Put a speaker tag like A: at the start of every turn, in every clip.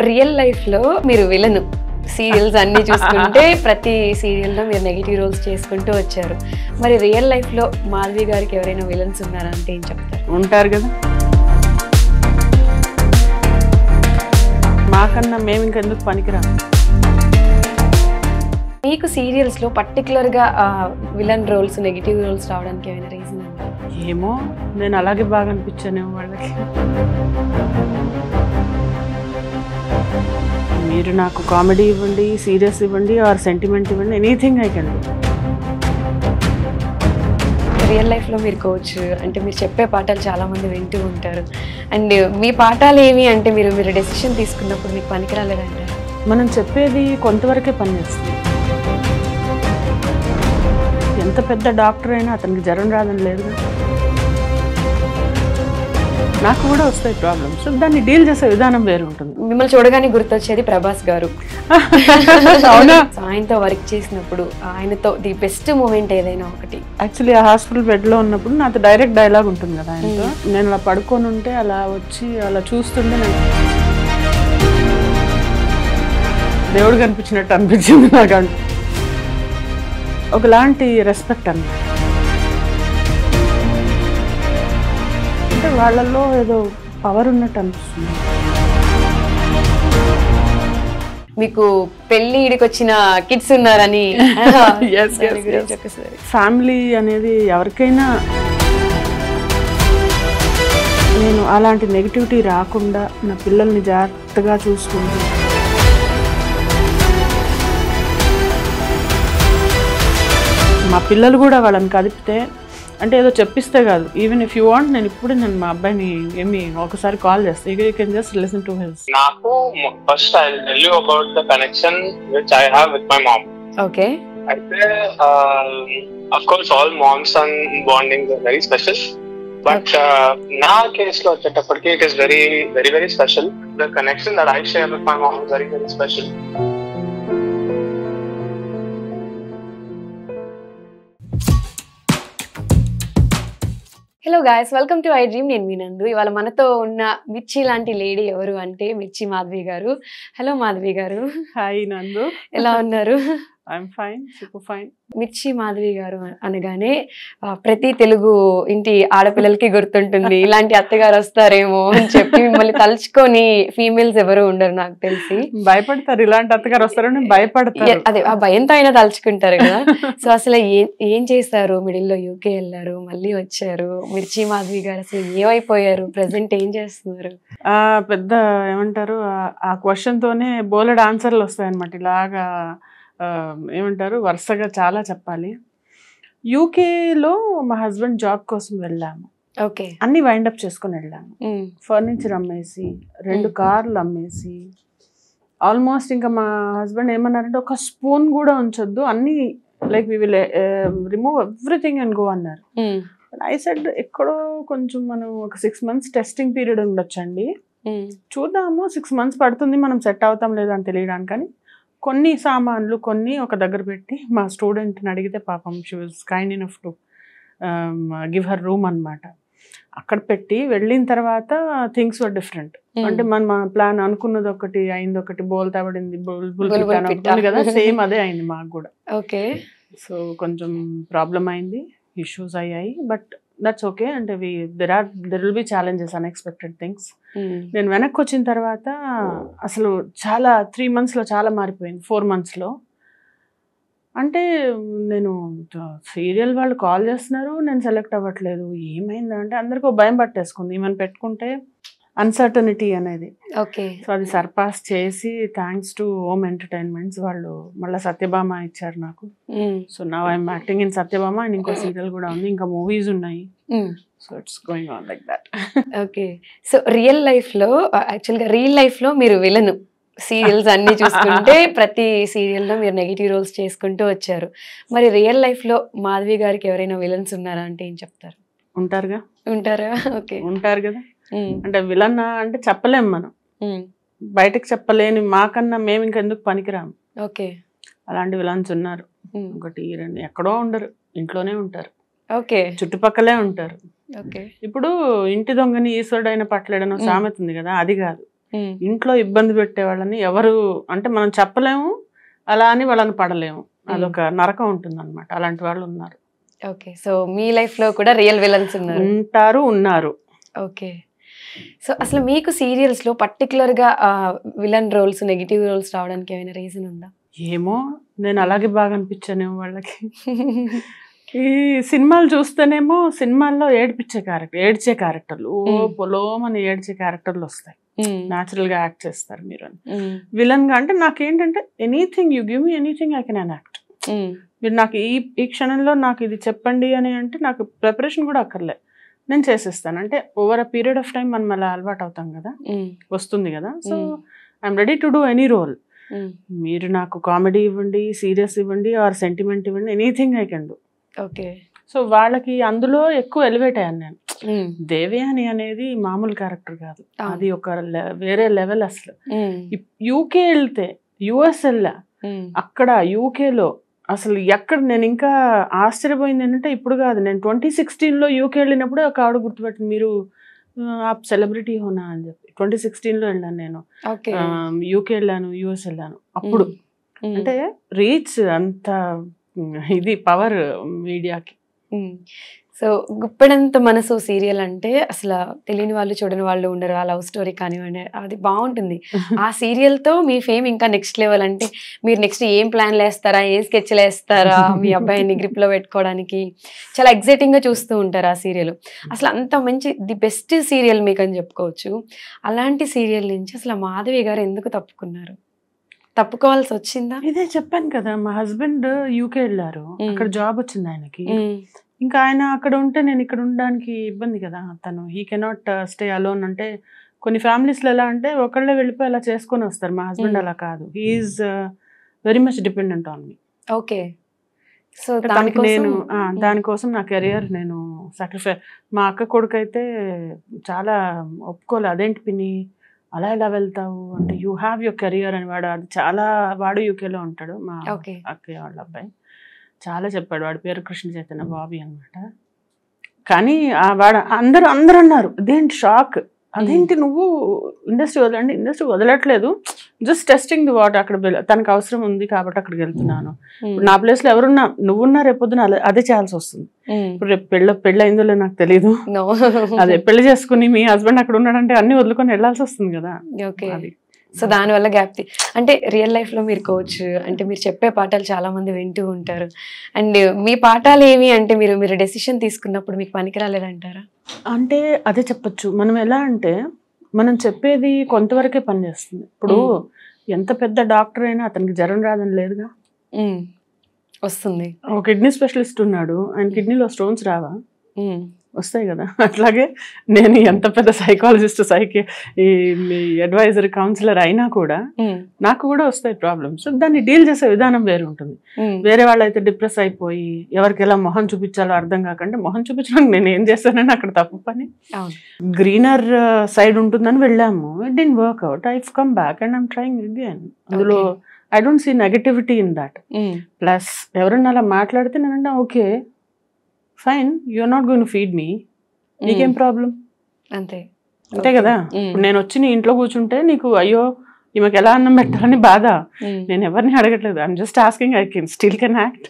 A: Real life లో మీరు villain serials అన్ని చూసుకుంటే ప్రతి సీరియల్లో మీరు నెగిటివ్ రోల్స్ చేసుకుంటూ వచ్చారు. మరి రియల్ లైఫ్ లో మాధవి గారికి ఎవరైనా విలన్స్ ఉన్నారా అంటే ఏం చెప్తారు?
B: ఉంటారు కదా, మాకన్నా మేము ఇంకెందుకు పనికిరాము.
A: మీకు సీరియల్స్ లో పర్టికులర్ గా విలన్ రోల్స్ నెగిటివ్ రోల్స్ రావడానికి ఏమైనా రీజన్ ఉందా?
B: ఏమో, నేను అలాగే బాగా అనిపించానేమో వాళ్ళకి. మీరు నాకు కామెడీ ఇవ్వండి, సీరియస్ ఇవ్వండి, ఆర్ సెంటిమెంట్ ఇవ్వండి, anything I can do.
A: Real life లో మీరు కోచ్ అంటే మీరు చెప్పే పాఠాలు చాలా మంది వింటూ ఉంటారు. అండ్ మీ పాఠాలు ఏమి అంటే మీరు డెసిషన్ తీసుకున్నప్పుడు మీకు పనికిరాలేదంటారు?
B: మనం చెప్పేది కొంతవరకే పనిచేస్తుంది. ఎంత పెద్ద డాక్టర్ అయినా అతనికి జ్వరం రాదని లేదు. నాకు కూడా వస్తాయి ప్రాబ్లమ్స్, దాన్ని డీల్ చేసే విధానం వేరు ఉంటుంది.
A: మిమ్మల్ని చూడగానే గుర్తొచ్చేది ప్రభాస్ గారు.
B: అవునా?
A: ఆయనతో వర్క్ చేసినప్పుడు ఆయనతో ది బెస్ట్ మూమెంట్ ఏదైనా ఒకటి?
B: యాక్చువల్లీ ఆ హాస్పిటల్ బెడ్ లో ఉన్నప్పుడు నాతో డైరెక్ట్ డైలాగ్ ఉంటుంది కదా ఆయనతో. నేను అలా పడుకొని ఉంటే అలా వచ్చి అలా చూస్తుంటే నేను దేవుడు కనిపించినట్టు అనిపించింది నాకు. ఒకలాంటి రెస్పెక్ట్ అన్నమాట. అంటే వాళ్ళల్లో ఏదో పవర్ ఉన్నట్టు అనిపిస్తుంది.
A: మీకు పెళ్లి ఈడికి వచ్చిన కిడ్స్ ఉన్నారని
B: ఫ్యామిలీ అనేది ఎవరికైనా, నేను అలాంటి నెగిటివిటీ రాకుండా నా పిల్లల్ని జాగ్రత్తగా చూసుకుంటూ మా పిల్లలు కూడా వాళ్ళని కదిపితే అంటే ఏదో చెప్పిస్తే కాదు, ఈవెన్ ఇఫ్ యూ వాంట్ నేను ఇప్పుడు మా అబ్బాయిని ఏమి ఒకసారి కాల్ చేస్తాను. You can just listen to his.
C: నాకు first I will tell you about the connection which I have with my mom.
A: Okay.
C: అయితే of course all moms and bonding are very special, but నా case లో వచ్చేటప్పటికి it is very very very special. The connection that I share with my mom is very very special.
A: Hello guys, welcome to I dream. నేను మీ నందు. ఇవాళ మనతో ఉన్న మిర్చి లాంటి లేడీ ఎవరు అంటే మిర్చి మాధవి గారు. హలో మాధవి గారు.
B: హాయ్ నందు,
A: ఎలా ఉన్నారు?
B: I'm fine, super fine.
A: మిర్చి మాధవి గారు అనగానే ప్రతి తెలుగు ఇంటి ఆడపిల్లలకి గుర్తుంటుంది, ఇలాంటి అత్తగారు వస్తారేమో అని చెప్పి మిమ్మల్ని తలుచుకొని ఫీమేల్స్ ఎవరు ఉండరు నాకు తెలిసి.
B: భయపడతారు, ఇలాంటి అత్తగారు వస్తారని భయపడతారు.
A: అదే ఆ భయంతో అయినా తలుచుకుంటారు కదా. సో అసలు ఏం చేస్తారు? మిడిల్లో యూకే వెళ్ళారు, మళ్ళీ వచ్చారు. మిర్చి మాధవి గారు అసలు ఏమైపోయారు? ప్రెసెంట్ ఏం చేస్తున్నారు?
B: పెద్ద ఏమంటారు, ఆ క్వశ్చన్ తోనే బోలెడ్ ఆన్సర్లు వస్తాయన్నమాట. ఇలాగా ఏమంటారు, వరుసగా చాలా చెప్పాలి. యూకేలో మా హస్బెండ్ జాబ్ కోసం వెళ్ళాము.
A: ఓకే.
B: అన్ని వైండప్ చేసుకుని వెళ్ళాము. ఫర్నిచర్ అమ్మేసి, 2 కార్లు అమ్మేసి, ఆల్మోస్ట్ ఇంకా మా హస్బెండ్ ఏమన్నారంటే ఒక స్పూన్ కూడా ఉంచొద్దు, అన్ని like we will remove everything and go అన్నారు. ఐ సెడ్ ఎక్కడో కొంచెం మనం ఒక 6 months టెస్టింగ్ పీరియడ్ ఉండొచ్చండి, చూద్దాము, 6 months పడుతుంది మనం సెట్ అవుతాం లేదా అని తెలియడానికి. కానీ కొన్ని సామాన్లు కొన్ని ఒక దగ్గర పెట్టి మా స్టూడెంట్ని అడిగితే పాపం she was kind enough to give her room అనమాట. అక్కడ పెట్టి వెళ్ళిన తర్వాత థింగ్స్ వర్ డిఫరెంట్. అంటే మన ప్లాన్ అనుకున్నది ఒకటి అయింది, ఒకటి బోల్తా పడింది, బుల్ కదా, సేమ్ అదే అయింది మాకు కూడా.
A: ఓకే.
B: సో కొంచెం ప్రాబ్లం అయింది, ఇష్యూస్ అయ్యాయి, బట్ దట్స్ ఓకే. అంటే there will be challenges, unexpected things. నేను వెనక్కి వచ్చిన తర్వాత అసలు చాలా 3 monthsలో చాలా మారిపోయింది. 4 monthsలో అంటే నేను సీరియల్ వాళ్ళు కాల్ చేస్తున్నారు, నేను సెలెక్ట్ అవ్వట్లేదు. ఏమైందంటే అందరికీ భయం పట్టేసుకుంది, ఏమైనా పెట్టుకుంటే అన్సర్టనిటీ అనేది.
A: ఓకే.
B: సో అది సర్పాస్ చేసి థ్యాంక్స్ టు హోమ్ ఎంటర్టైన్మెంట్స్ వాళ్ళు మళ్ళీ సత్యభామ ఇచ్చారు నాకు. So now I'm acting in Satyabhama and ఇంకో సీరియల్ కూడా ఉంది, ఇంకా మూవీస్ ఉన్నాయి. So it's going on like that.
A: Okay. So real life లో మీరు విలను సీరియల్స్ అన్ని చూసుకుంటే ప్రతి సీరియల్లో మీరు నెగిటివ్ రోల్స్ చేసుకుంటూ వచ్చారు. మరి రియల్ లైఫ్ లో మాధవి గారికి ఎవరైనా విలన్స్ ఉన్నారా అంటే ఏం చెప్తారు?
B: ఉంటారా?
A: ఓకే,
B: ఉంటారు కదా. అంటే విలన్ అంటే చెప్పలేం మనం, బయటకు చెప్పలేని, మాకన్నా మేము ఇంకెందుకు పనికిరాము.
A: ఓకే.
B: అలాంటి విలన్స్ ఉన్నారు. 1 2 ఎక్కడో ఉండరు, ఇంట్లోనే ఉంటారు.
A: ఓకే.
B: చుట్టుపక్కలే ఉంటారు.
A: ఓకే.
B: ఇప్పుడు ఇంటి దొంగని ఈశ్వరుడైన పట్టలేడనో సామెత ఉంది కదా, అది కాదు. ఇంట్లో ఇబ్బంది పెట్టే వాళ్ళని ఎవరు అంటే మనం చెప్పలేము, అలా అని వాళ్ళని పడలేము, అదొక నరకం ఉంటుంది అనమాట. అలాంటి వాళ్ళు ఉన్నారు.
A: ఓకే, సో మీ లైఫ్ లో కూడా రియల్ విలన్స్
B: ఉన్నారు.
A: ఓకే, సో అసలు మీకు సీరియల్స్ లో పర్టికులర్ గా విలన్ రోల్స్, నెగిటివ్ రోల్స్ రావడానికి ఏమైనా రీజన్ ఉందా?
B: ఏమో, నేను అలాగే బాగా అనిపించానేమో వాళ్ళకి. ఈ సినిమాలు చూస్తేనేమో సినిమాల్లో ఏడ్చే క్యారెక్టర్లు, పొలోమని ఏడ్చే క్యారెక్టర్లు వస్తాయి, న్యాచురల్ గా యాక్ట్ చేస్తారు మీరు అని. విలన్ గా అంటే నాకేంటంటే anything you give me anything I can act. మీరు నాకు ఈ క్షణంలో నాకు ఇది చెప్పండి అని అంటే నాకు ప్రిపరేషన్ కూడా అక్కర్లే, నేను చేసేస్తాను. అంటే over a period of time మనం అలా అలవాటు అవుతాం కదా, వస్తుంది కదా. So I'm ready to do any role. మీరు నాకు కామెడీ ఇవ్వండి, సీరియస్ ఇవ్వండి, ఆర్ సెంటిమెంట్ ఇవ్వండి, anything I can do.
A: Okay, so
B: వాళ్ళకి అందులో ఎక్కువ ఎలివేట్ అయ్యాను నేను. దేవయాని అనేది మామూలు క్యారెక్టర్ కాదు, అది ఒక వేరే లెవెల్. అసలు యూకే వెళ్తే, యుఎస్ వెళ్ళా, అక్కడ యూకేలో అసలు ఎక్కడ నేను ఇంకా ఆశ్చర్యపోయింది ఏంటంటే, ఇప్పుడు కాదు, నేను 2016లో యూకే వెళ్ళినప్పుడే ఒక ఆవిడ గుర్తుపెట్టింది, మీరు ఆ సెలబ్రిటీ హోనా అని చెప్పి. 2016లో వెళ్ళాను నేను, యూకే వెళ్ళాను, యుఎస్ వెళ్ళాను. అప్పుడు అంటే రీచ్ అంత, ఇది పవర్ మీడియాకి.
A: సో గుప్పెడంత మనసు సీరియల్ అంటే అసలు తెలియని వాళ్ళు, చూడని వాళ్ళు ఉండరు. ఆ లవ్ స్టోరీ కానివ్వండి, అది బాగుంటుంది. ఆ సీరియల్ తో మీ ఫేమ్ ఇంకా నెక్స్ట్ లెవెల్. అంటే మీరు నెక్స్ట్ ఏం ప్లాన్లు వేస్తారా, ఏం స్కెచ్లు వేస్తారా, మీ అబ్బాయిని గ్రిప్ లో పెట్టుకోవడానికి చాలా ఎక్సైటింగ్ గా చూస్తూ ఉంటారు ఆ సీరియల్. అసలు అంత మంచి ది బెస్ట్ సీరియల్ మీకు అని చెప్పుకోవచ్చు. అలాంటి సీరియల్ నుంచి అసలు మాధవి గారు ఎందుకు తప్పుకున్నారు, తప్పుకోవాల్సి వచ్చిందా?
B: ఇదే చెప్పాను కదా, మా హస్బెండ్ యూకే వెళ్ళారు, అక్కడ జాబ్ వచ్చింది ఆయనకి. ఇంకా ఆయన అక్కడ ఉంటే నేను ఇక్కడ ఉండడానికి ఇబ్బంది కదా. తను హీ కెనాట్ స్టే అలోన్. అంటే కొన్ని ఫ్యామిలీస్లో ఎలా అంటే ఒకళ్ళే వెళ్ళిపోయి అలా చేసుకొని వస్తారు. మా హస్బెండ్ అలా కాదు, he's very much dependent on me.
A: Okay, so
B: దానికోసం నా కెరియర్ నేను సాక్రిఫై. మా అక్క కొడుకు అయితే చాలా ఒప్పుకోలే, అదేంటి పిన్ని అలా ఎలా వెళ్తావు అంటే, యూ హ్యావ్ యువర్ కెరియర్ అని. వాడు యూకేలో ఉంటాడు, మా అక్కయ్య వాళ్ళ అబ్బాయి. చాలా చెప్పాడు, వాడి పేరు కృష్ణ చైతన్య, బాబీ అనమాట. కానీ వాడు అందరూ అన్నారు, అదేంటి షాక్, అదేంటి నువ్వు ఇండస్ట్రీ వదలండి, ఇండస్ట్రీ వదలట్లేదు, జస్ట్ టెస్టింగ్ ది వాటర్. అక్కడ తనకు అవసరం ఉంది కాబట్టి అక్కడికి వెళ్తున్నాను. ఇప్పుడు నా ప్లేస్లో ఎవరున్నా, నువ్వున్నా రేపొద్దున అదే చేయాల్సి వస్తుంది. ఇప్పుడు రేపు పెళ్ళి అయిందో లేదో నాకు తెలియదు, అదే పెళ్లి చేసుకుని మీ హస్బెండ్ అక్కడ ఉన్నాడంటే అన్ని వదులుకొని వెళ్ళాల్సి వస్తుంది కదా. అది
A: సో దానివల్ల గ్యాప్. అంటే రియల్ లైఫ్ లో మీరు కోచ్, అంటే మీరు చెప్పే పాఠాలు చాలా మంది వింటూ ఉంటారు. అండ్ మీ పాఠాలు ఏమి అంటే మీరు డెసిషన్ తీసుకున్నప్పుడు మీకు పనికి రాలేదంటారా?
B: అంటే అదే చెప్పచ్చు. మనం ఎలా అంటే మనం చెప్పేది కొంతవరకే పనిచేస్తుంది. ఇప్పుడు ఎంత పెద్ద డాక్టర్ అయినా అతనికి జ్వరం రాదని లేదుగా,
A: వస్తుంది.
B: ఒక కిడ్నీ స్పెషలిస్ట్ ఉన్నాడు, ఆయన కిడ్నీలో స్టోన్స్ రావా? వస్తాయి కదా. అట్లాగే నేను ఎంత పెద్ద సైకాలజిస్ట్, అడ్వైజర్, కౌన్సిలర్ అయినా కూడా నాకు కూడా వస్తాయి ప్రాబ్లమ్స్. దాన్ని డీల్ చేసే విధానం వేరు ఉంటుంది. వేరే వాళ్ళైతే డిప్రెస్ అయిపోయి ఎవరికి ఎలా మొహం చూపించాలో అర్థం కాకంటే, మొహం చూపించడానికి నేను ఏం చేస్తానని అక్కడ తప్పు పని. గ్రీనర్ సైడ్ ఉంటుందని వెళ్ళాము, it didn't work out, I come back and I'm trying again. అందులో I don't see negativity in that. Plus ఎవరన్నా అలా మాట్లాడితే నేనంటే okay fine, you're not going to feed me, నీకేం ప్రాబ్లం, అంతే కదా. ఇప్పుడు నేను వచ్చి నీ ఇంట్లో కూర్చుంటే నీకు అయ్యో ఈమెకి ఎలా అన్నం పెట్టాలని బాధ. నేను ఎవరిని అడగట్లేదు, I'm just asking, I can act,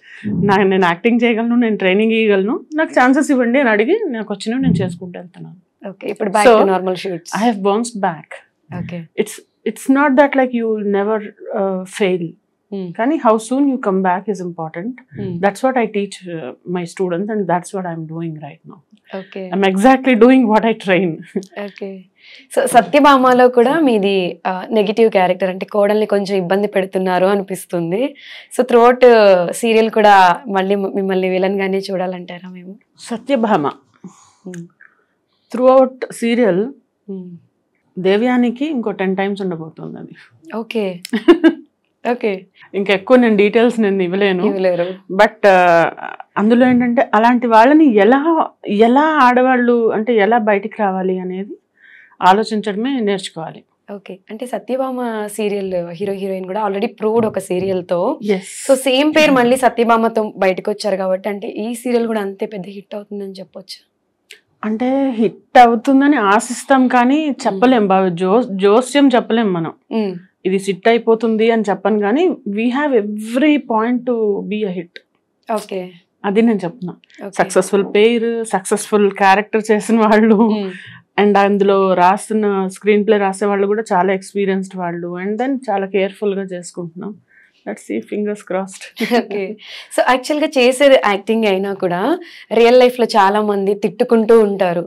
B: నేను యాక్టింగ్ చేయగలను, నేను ట్రైనింగ్ ఇవ్వగలను, నాకు ఛాన్సెస్ ఇవ్వండి అని అడిగి నాకు వచ్చినవి నేను చేసుకుంటూ వెళ్తున్నాను. I have bounced back. It's not that like you will never fail. Kani how soon you come back is important. That's what I teach my students, and that's what I'm doing right now.
A: Okay,
B: I'm exactly doing what I train.
A: Okay, so సత్యభామలో కూడా మీది negative character, అంటే కోడల్ని కొంచెం ఇబ్బంది పెడుతున్నారు అనిపిస్తుంది. So throughout serial కూడా మళ్ళీ మిమ్మల్ని విలన్ గానే చూడాలంటారా మేము?
B: సత్యభామ త్రూఅవుట్ సీరియల్ దేవ్యానికి ఇంకో 10 times ఉండబోతుంది అది.
A: ఓకే ఓకే,
B: ఇంకా ఎక్కువ నేను డీటెయిల్స్ నేను ఇవ్వలేను. బట్ అందులో ఏంటంటే అలాంటి వాళ్ళని ఎలా ఆడవాళ్ళు అంటే ఎలా బయటికి రావాలి అనేది ఆలోచించడమే నేర్చుకోవాలి.
A: ఓకే, అంటే సత్యభామ సీరియల్ హీరో హీరోయిన్ కూడా ఆల్రెడీ ప్రూవ్డ్ ఒక సీరియల్ తో. సో సేమ్ పేరు మళ్ళీ సత్యభామతో బయటకు వచ్చారు కాబట్టి అంటే ఈ సీరియల్ కూడా అంతే పెద్ద హిట్ అవుతుందని చెప్పొచ్చు.
B: అంటే హిట్ అవుతుందని ఆశిస్తాం కానీ చెప్పలేం బాగా జోస్యం చెప్పలేం మనం. ఇది సిట్ అయిపోతుంది అని చెప్పను కానీ we have every point to be a hit.
A: Okay,
B: అది నేను చెప్తున్నా. సక్సెస్ఫుల్ పేరు, సక్సెస్ఫుల్ క్యారెక్టర్ చేసిన వాళ్ళు, అండ్ అందులో రాస్తున్న స్క్రీన్ ప్లే రాసే వాళ్ళు కూడా చాలా ఎక్స్పీరియన్స్డ్ వాళ్ళు, అండ్ దెన్ చాలా కేర్ఫుల్ గా చేసుకుంటున్నాం. Let's see, fingers crossed.
A: Okay. So actual గా చేసేది యాక్టింగ్ అయినా కూడా రియల్ లైఫ్ లో చాలా మంది తిట్టుకుంటూ ఉంటారు.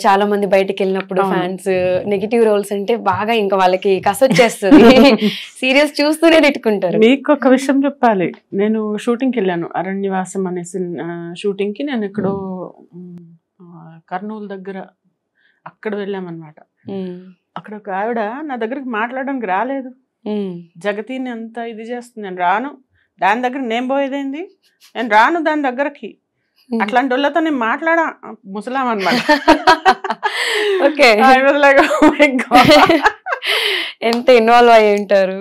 A: చాలా మంది బయటకు వెళ్ళినప్పుడు ఫ్యాన్స్ నెగిటివ్ రోల్స్ అంటే బాగా ఇంకా వాళ్ళకి కసొచ్చేస్తుంది. సీరియల్స్ చూస్తూనే తిట్టుకుంటారు.
B: మీకు ఒక విషయం చెప్పాలి, నేను షూటింగ్కి వెళ్ళాను, అరణ్యవాసం అనే షూటింగ్ కి. నేను ఎక్కడో కర్నూలు దగ్గర అక్కడ వెళ్ళామన్నమాట. అక్కడ ఒక ఆవిడ నా దగ్గరికి మాట్లాడడానికి రాలేదు. జగతిని అంతా ఇది చేస్తుంది, నేను రాను, దాని దగ్గర నేను పోయేదేంది, నేను రాను దాని దగ్గరకి, అట్లాంటి వాళ్ళతో నేను మాట్లాడా, ముసలాం అనమాట.
A: ఎంత ఇన్వాల్వ్ అయ్యి ఉంటారు.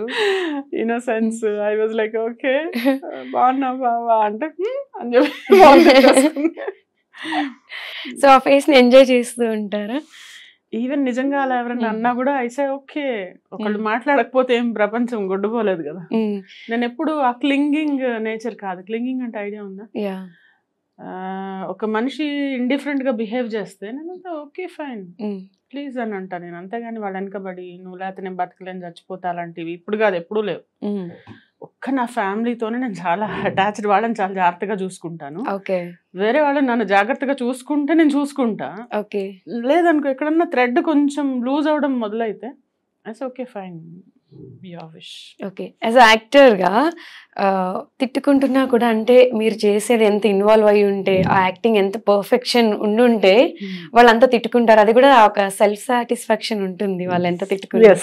B: Innocence. I was like okay బాగున్నా బావా అంటే అని చెప్పి.
A: సో ఆ ఫేస్ ని ఎంజాయ్ చేస్తూ ఉంటారా?
B: ఈవెన్ నిజంగా అలా ఎవరైనా అన్నా కూడా ఐసే ఓకే. ఒకళ్ళు మాట్లాడకపోతే ఏం ప్రపంచం గొడ్డుపోలేదు కదా. నేను ఎప్పుడు ఆ క్లింగింగ్ నేచర్ కాదు. క్లింగింగ్ అంటే ఐడియా ఉందా? ఒక మనిషి ఇండిఫరెంట్ గా బిహేవ్ చేస్తే నేను ఓకే ఫైన్ ప్లీజ్ అని అంటా నేను, అంతేగాని వాళ్ళ వెనకబడి నువ్వు లేకపోతే నేను బతకలేని చచ్చిపోతా అలాంటివి ఇప్పుడు కాదు, ఎప్పుడూ లేవు. ఒక్క నా ఫ్యామిలీతోనే నేను చాలా అటాచ్డ్, వాళ్ళని చాలా జాగ్రత్తగా చూసుకుంటాను. వేరే వాళ్ళని నన్ను జాగ్రత్తగా చూసుకుంటే నేను చూసుకుంటా. లేదనుకో ఎక్కడన్నా థ్రెడ్ కొంచెం లూజ్ అవడం మొదలైతే okay fine.
A: Okay, as a actor గా తిట్టుకుంటున్నా కూడా అంటే మీరు చేసేది ఎంత ఇన్వాల్వ్ అయ్యి ఉంటే, ఆ యాక్టింగ్ ఎంత పర్ఫెక్షన్ ఉండుంటే వాళ్ళంతా తిట్టుకుంటారు. అది కూడా ఒక సెల్ఫ్ సాటిస్ఫాక్షన్ ఉంటుంది వాళ్ళు ఎంత తిట్టుకుంటారు.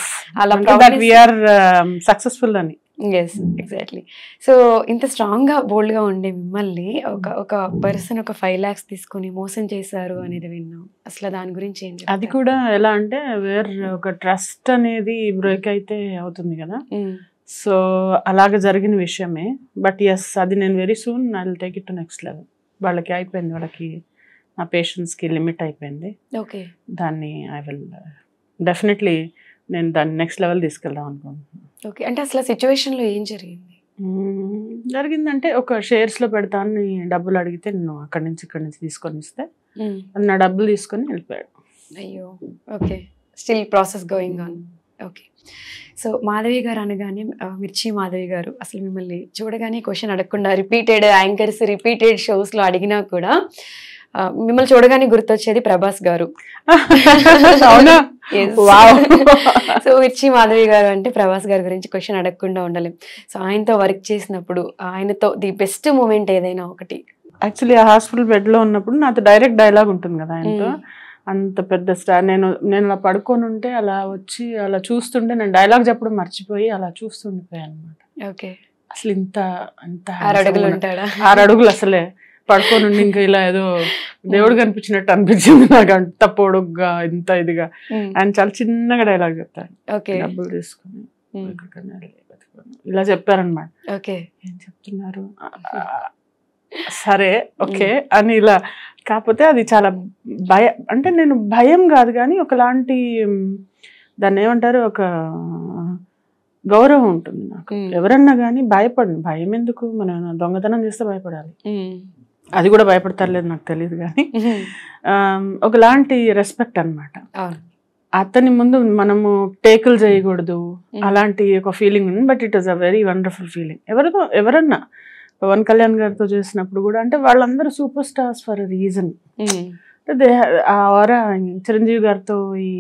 B: సక్సెస్ఫుల్ అని.
A: Yes, exactly. సో ఇంత స్ట్రాంగ్ గా బోల్డ్ గా ఉండే మిమ్మల్ని ఒక పర్సన్ ఒక 5 lakhs తీసుకుని మోసం చేశారు అనేది విన్నాం. అసలు దాని గురించి ఏం?
B: అది కూడా ఎలా అంటే ఒక ట్రస్ట్ అనేది బ్రేక్ అయితే అవుతుంది కదా. సో అలాగ జరిగిన విషయమే. బట్ ఎస్, అది నేను very soon I will take it to next level. వాళ్ళకి అయిపోయింది, వాళ్ళకి నా పేషెన్స్ కి లిమిట్ అయిపోయింది.
A: ఓకే,
B: దాన్ని ఐ విల్ డెఫినెట్లీ నేను దాన్ని నెక్స్ట్ లెవెల్ తీసుకెళ్దాం అనుకుంటున్నాను.
A: ఓకే, అంటే అసలు సిచ్యువేషన్ లో ఏం
B: జరిగిందంటే ఒక షేర్స్ లో పెడతాను డబ్బులు అడిగితే నేను అక్కడి నుంచి తీసుకొని ఇస్తే నా డబ్బులు తీసుకొని వెళ్ళిపోయాడు.
A: అయ్యో, okay, still process going on. Okay, so Madhavi గారు అనగానే మిర్చి మాధవి గారు అసలు మిమ్మల్ని చూడగానే క్వశ్చన్ అడగకుండా రిపీటెడ్ యాంకర్స్ రిపీటెడ్ షోస్ లో అడిగినా కూడా మిమ్మల్ని చూడగానే గుర్తొచ్చేది ప్రభాస్ గారు. సో మిర్చి మాధవి గారు అంటే ప్రభాస్ గారి గురించి క్వశ్చన్ అడగకుండా ఉండలేం. సో ఆయనతో వర్క్ చేసినప్పుడు ఆయనతో ది బెస్ట్ మూమెంట్ ఏదైనా ఒకటి?
B: యాక్చువల్లీ ఆ హాస్పిటల్ బెడ్ లో ఉన్నప్పుడు నాతో డైరెక్ట్ డైలాగ్ ఉంటుంది కదా ఆయనతో. అంత పెద్ద స్టార్, నేను అలా పడుకొని ఉంటే అలా వచ్చి అలా చూస్తుంటే నేను డైలాగ్ చెప్పడం మర్చిపోయి అలా చూస్తుండిపోయాను అనమాట.
A: ఓకే,
B: అసలు ఇంత
A: 6 అడుగులు ఉంటాడా?
B: 6 అడుగులు అసలే పడుకొని ఉండి ఇంకా ఇలా ఏదో దేవుడు కనిపించినట్టు అనిపించింది నాకు. అంత పొడుగ్గా ఇంత ఇదిగా ఆయన చాలా చిన్నగా డైలాగ్ చెప్తారు. డబ్బులు తీసుకుని ఇలా చెప్పారనమాట. ఏం చెప్తున్నారు సరే ఓకే అని ఇలా. కాకపోతే అది చాలా అంటే నేను భయం కాదు కానీ ఒకలాంటి దాన్ని ఏమంటారు, ఒక గౌరవం ఉంటుంది నాకు. ఎవరన్నా కానీ భయం ఎందుకు, మనం దొంగతనం చేస్తే భయపడాలి, అది కూడా భయపడతారులేదు నాకు తెలియదు కానీ ఒకలాంటి రెస్పెక్ట్ అనమాట. అతని ముందు మనము టేకులు చేయకూడదు అలాంటి ఒక ఫీలింగ్ ఉంది. But it is a very wonderful feeling. ఎవరన్నా పవన్ కళ్యాణ్ గారితో చేసినప్పుడు కూడా అంటే వాళ్ళందరూ super stars for a reason. Chiranjeevi గారితో ఈ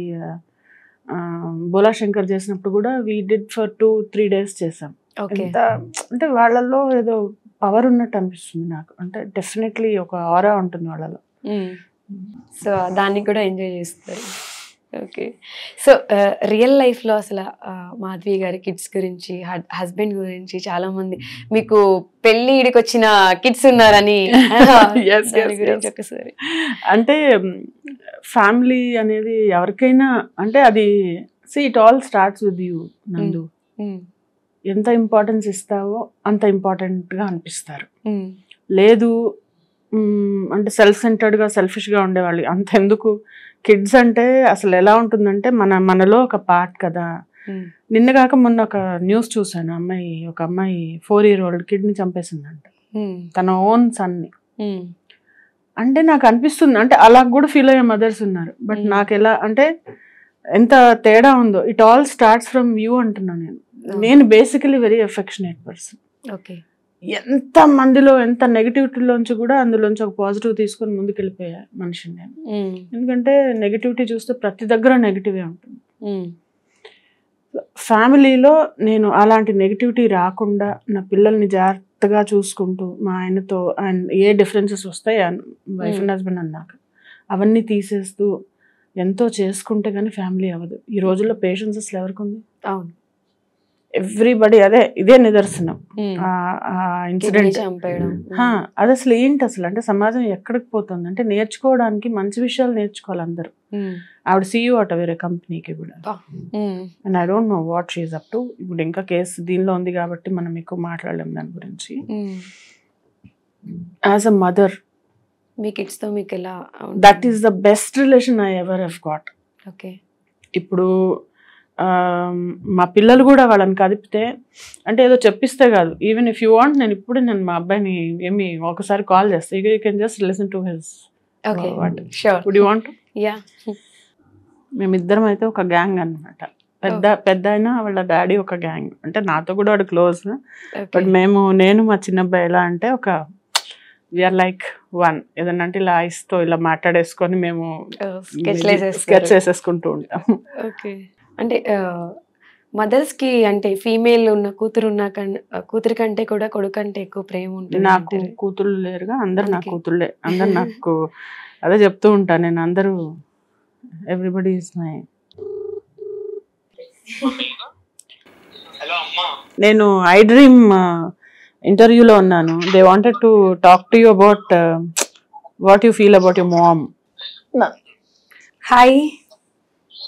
B: బోలా శంకర్ చేసినప్పుడు కూడా వీ డిడ్ ఫర్ 2-3 days చేసాం. అంటే వాళ్ళల్లో ఏదో పవర్ ఉన్నట్టు అనిపిస్తుంది నాకు. అంటే డెఫినెట్లీ ఒక ఆరా ఉంటుంది వాళ్ళలో.
A: సో దాన్ని కూడా ఎంజాయ్ చేస్తారు. ఓకే, సో రియల్ లైఫ్లో అసలు మాధవి గారి కిడ్స్ గురించి, హస్బెండ్ గురించి చాలా మంది మీకు పెళ్లి ఈడికి వచ్చిన కిడ్స్ ఉన్నారని గురించి ఒకసారి.
B: అంటే ఫ్యామిలీ అనేది ఎవరికైనా అంటే అది it all starts with you నందు. ఎంత ఇంపార్టెన్స్ ఇస్తావో అంత ఇంపార్టెంట్గా అనిపిస్తారు. లేదు అంటే సెల్ఫ్ సెంటర్డ్గా సెల్ఫిష్గా ఉండేవాళ్ళు. అంతెందుకు, కిడ్స్ అంటే అసలు ఎలా ఉంటుందంటే మనలో ఒక పార్ట్ కదా. నిన్నగాక మొన్న ఒక న్యూస్ చూసాను, ఒక అమ్మాయి 4 year old కిడ్ని చంపేసిందంట, తన ఓన్ సన్ని. అంటే నాకు అనిపిస్తుంది, అంటే అలా కూడా ఫీల్ అయ్యే మదర్స్ ఉన్నారు. బట్ నాకు ఎలా అంటే ఎంత తేడా ఉందో. It all starts from you అంటున్నాను నేను బేసికలీ వెరీ అఫెక్షనేట్ పర్సన్. ఎంత మందిలో ఎంత నెగిటివిటీలోంచి కూడా అందులోంచి ఒక పాజిటివ్ తీసుకొని ముందుకు వెళ్ళిపోయా మనిషిని నేను. ఎందుకంటే నెగిటివిటీ చూస్తే ప్రతి దగ్గర నెగిటివే ఉంటుంది. ఫ్యామిలీలో నేను అలాంటి నెగిటివిటీ రాకుండా నా పిల్లల్ని జాగ్రత్తగా చూసుకుంటూ, మా ఆయనతో ఏ డిఫరెన్సెస్ వస్తాయి వైఫ్ అండ్ హస్బెండ్ అన్నాక అవన్నీ తీసేస్తూ ఎంతో చేసుకుంటే కానీ ఫ్యామిలీ అవ్వదు. ఈ రోజుల్లో పేషెన్స్ అసలు ఎవరికి ఉంది? అవును, ఎవ్రీబడి. ఇదే నిదర్శనం. ఇన్సిడెంట్ అది అసలు ఏంటి అసలు అంటే సమాజం ఎక్కడికి పోతుంది అంటే నేర్చుకోవడానికి మంచి విషయాలు నేర్చుకోవాలి అందరూ. ఆవిడ CEO అట వేరే కంపెనీకి కూడా. And I don't know what she is up to. ఇప్పుడు ఇంకా కేసు దీనిలో ఉంది కాబట్టి మనం ఎక్కువ మాట్లాడలేము దాని గురించి. As a mother that is the best relation I ever have got. ఇప్పుడు మా పిల్లలు కూడా వాళ్ళని కదిపితే అంటే ఏదో చెప్పిస్తే కాదు, ఈవెన్ ఇఫ్ యూ వాంట్ నేను మా అబ్బాయిని ఏమి ఒకసారి కాల్ చేస్తా, you can just listen to his would you want. మేమిద్దరం అయితే ఒక గ్యాంగ్ అనమాట. పెద్ద అయినా వాళ్ళ డాడీ ఒక గ్యాంగ్. అంటే నాతో కూడా వాడు క్లోజ్. బట్ నేను మా చిన్నబ్బాయి ఎలా అంటే ఒక వీఆర్ లైక్ వన్. ఏదన్నా అంటే ఇలా ఐస్తో ఇలా మాట్లాడేసుకొని మేము స్కెచ్ వేసేసుకుంటూ ఉంటాం.
A: అంటే మదర్స్ కి అంటే ఫీమేల్ ఉన్న కూతురు కంటే కూడా కొడుకు అంటే ఎక్కువ ప్రేమ ఉంటుంది.
B: నాకు కూతుళ్ళు లేరుగా, అందరు నా కూతుళ్ళే. అందరు నాకు అదే చెప్తూ ఉంటాను నేను, అందరూ ఎవ్రీబడి ఈజ్ మై. నేను ఐ డ్రీమ్ ఇంటర్వ్యూలో ఉన్నాను. They wanted to talk to you about what you feel about your mom.
A: Hi.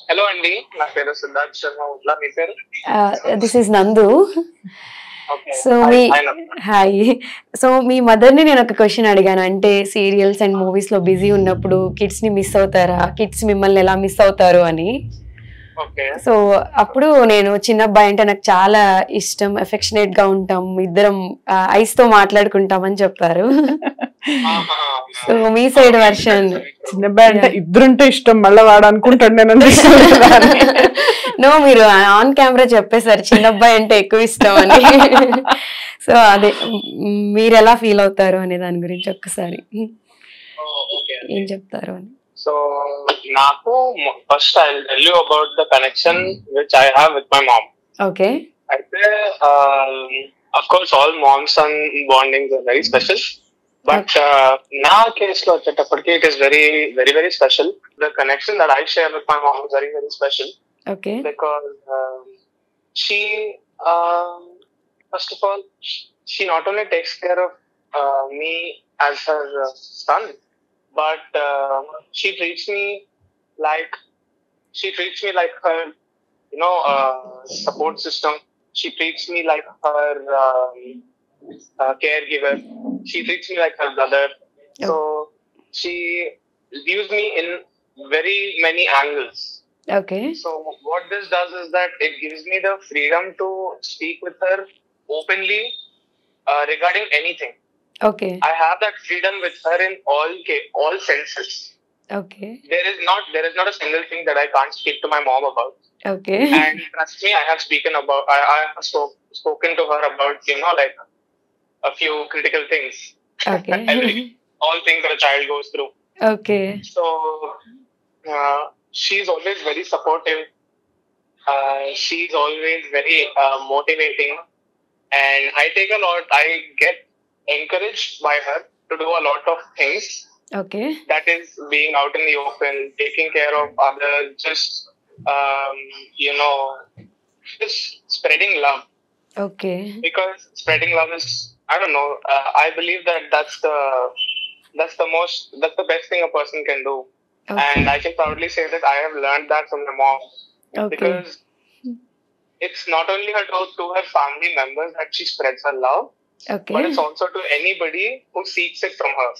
C: Hello అండి, నా పేరు సిద్ధార్థ్ శర్మ. మీ పేరు?
A: దిస్ ఇస్ నందు. సో మీ మదర్ ని నేను ఒక క్వశ్చన్ అడిగాను, అంటే సీరియల్స్ అండ్ మూవీస్ లో బిజీ ఉన్నప్పుడు కిడ్స్ ని మిస్ అవుతారా, కిడ్స్ మిమ్మల్ని ఎలా మిస్ అవుతారు అని. సో అప్పుడు నేను చిన్నబ్బాయి అంటే నాకు చాలా ఇష్టం, అఫెక్షనేట్ గా ఉంటాం, ఇద్దరం ఐస్ తో మాట్లాడుకుంటాం అని చెప్పారు. సో మీ సైడ్ వర్షన్.
B: చిన్నబ్బాయి అంటే ఇద్దరుంటే ఇష్టం, మళ్ళీ వాడు అనుకుంటాడు నేను.
A: నో, మీరు ఆన్ కెమెరా చెప్పేశారు చిన్నబ్బాయి అంటే ఎక్కువ ఇష్టం అని. సో అదే మీరు ఎలా ఫీల్ అవుతారు అనే దాని గురించి ఒక్కసారి ఏం చెప్తారు అని.
C: So, నాకు first I'll tell you about the connection which I have with my mom.
A: Okay.
C: అయితే of course all moms and bondings are very special. But నా కేసులో వచ్చేటప్పటికి it is very very very special. The connection that I share with my mom is very very special.
A: Okay.
C: Because she first of all she not only takes care of me as her son, but she treats me like her, support system. She treats me like her caregiver. She treats me like her brother. Yep. So she views me in very many angles.
A: Okay.
C: So what this does is that it gives me the freedom to speak with her openly regarding anything.
A: Okay.
C: I have that freedom with her in all senses.
A: Okay.
C: There is not a single thing that I can't speak to my mom about.
A: Okay.
C: And trust me, I have spoken to her about like a few critical things.
A: Okay.
C: All things that a child goes through.
A: Okay.
C: So she's always very supportive. She's always very motivating, and I get encouraged by her to do a lot of things.
A: Okay.
C: That is being out in the open, taking care of others, just just spreading love.
A: Okay.
C: Because spreading love is, I don't know, I believe that's the best thing a person can do.
A: Okay.
C: And I can proudly say that I have learned that from my mom.
A: Okay.
C: Because it's not only to her family members that she spreads her love,
A: Okay.
C: but it's also to anybody who seeks it from her.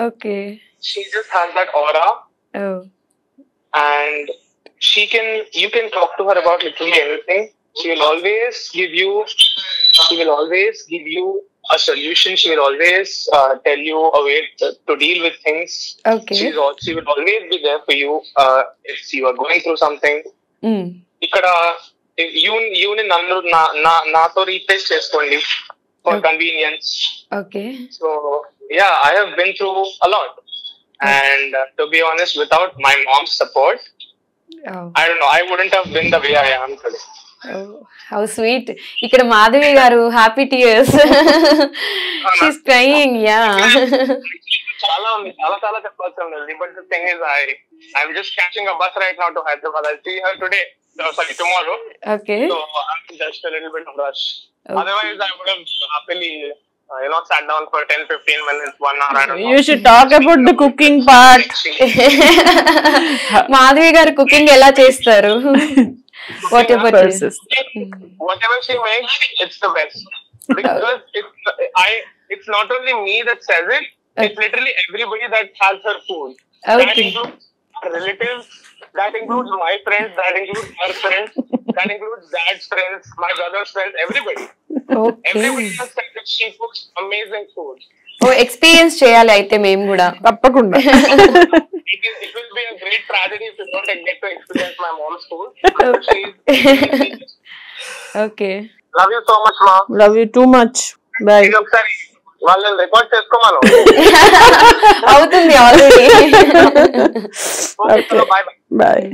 A: Okay.
C: She just has that aura,
A: Oh.
C: and you can talk to her about literally anything. She will always give you a solution. She will always tell you a way to deal with things.
A: Okay.
C: She will always be there for you if you are going through something. ఇక్కడ యూని నన్ను నాతో replace చేసుకోండి for convenience.
A: Okay.
C: So yeah, I have been through a lot, and to be honest, without my mom's support, I don't know, I wouldn't have been the way I am today.
A: Oh, how sweet. ఇక్కడ మాధవి గారు happy tears, she's crying. Yeah,
C: చాలా చెప్పాల్సింది, but the thing is I'm just catching a bus right now to Hyderabad. I'll see her today. Sorry, tomorrow.
A: Okay.
C: So I'm just a little bit of rush. Okay. Otherwise, I would have happily, sat down for 10-15 minutes, 1 hour. I don't know.
B: You should talk about the cooking part.
A: Madhavi గారు cooking ఎలా చేస్తారు? Whatever
C: she makes, it's the best. Because it's not only me that says it, it's literally everybody that has her food.
A: Okay.
C: That includes relatives, that includes my friends, that includes her friends, that includes dad's friends, my brother's friends, everybody.
A: Okay.
C: Everybody has said that she cooks amazing food.
A: Experience చేయాలి అయితే మేము కూడా
B: తప్పకుండా.
C: It will be a great tragedy if you don't get to experience my mom's food.
A: Okay.
C: Love you so much, Mom.
B: Love you too much. Bye.
C: ఒకసారి వాళ్ళని record చేసుకోమను.
A: అవుతుంది already.
C: Bye bye.
B: Bye.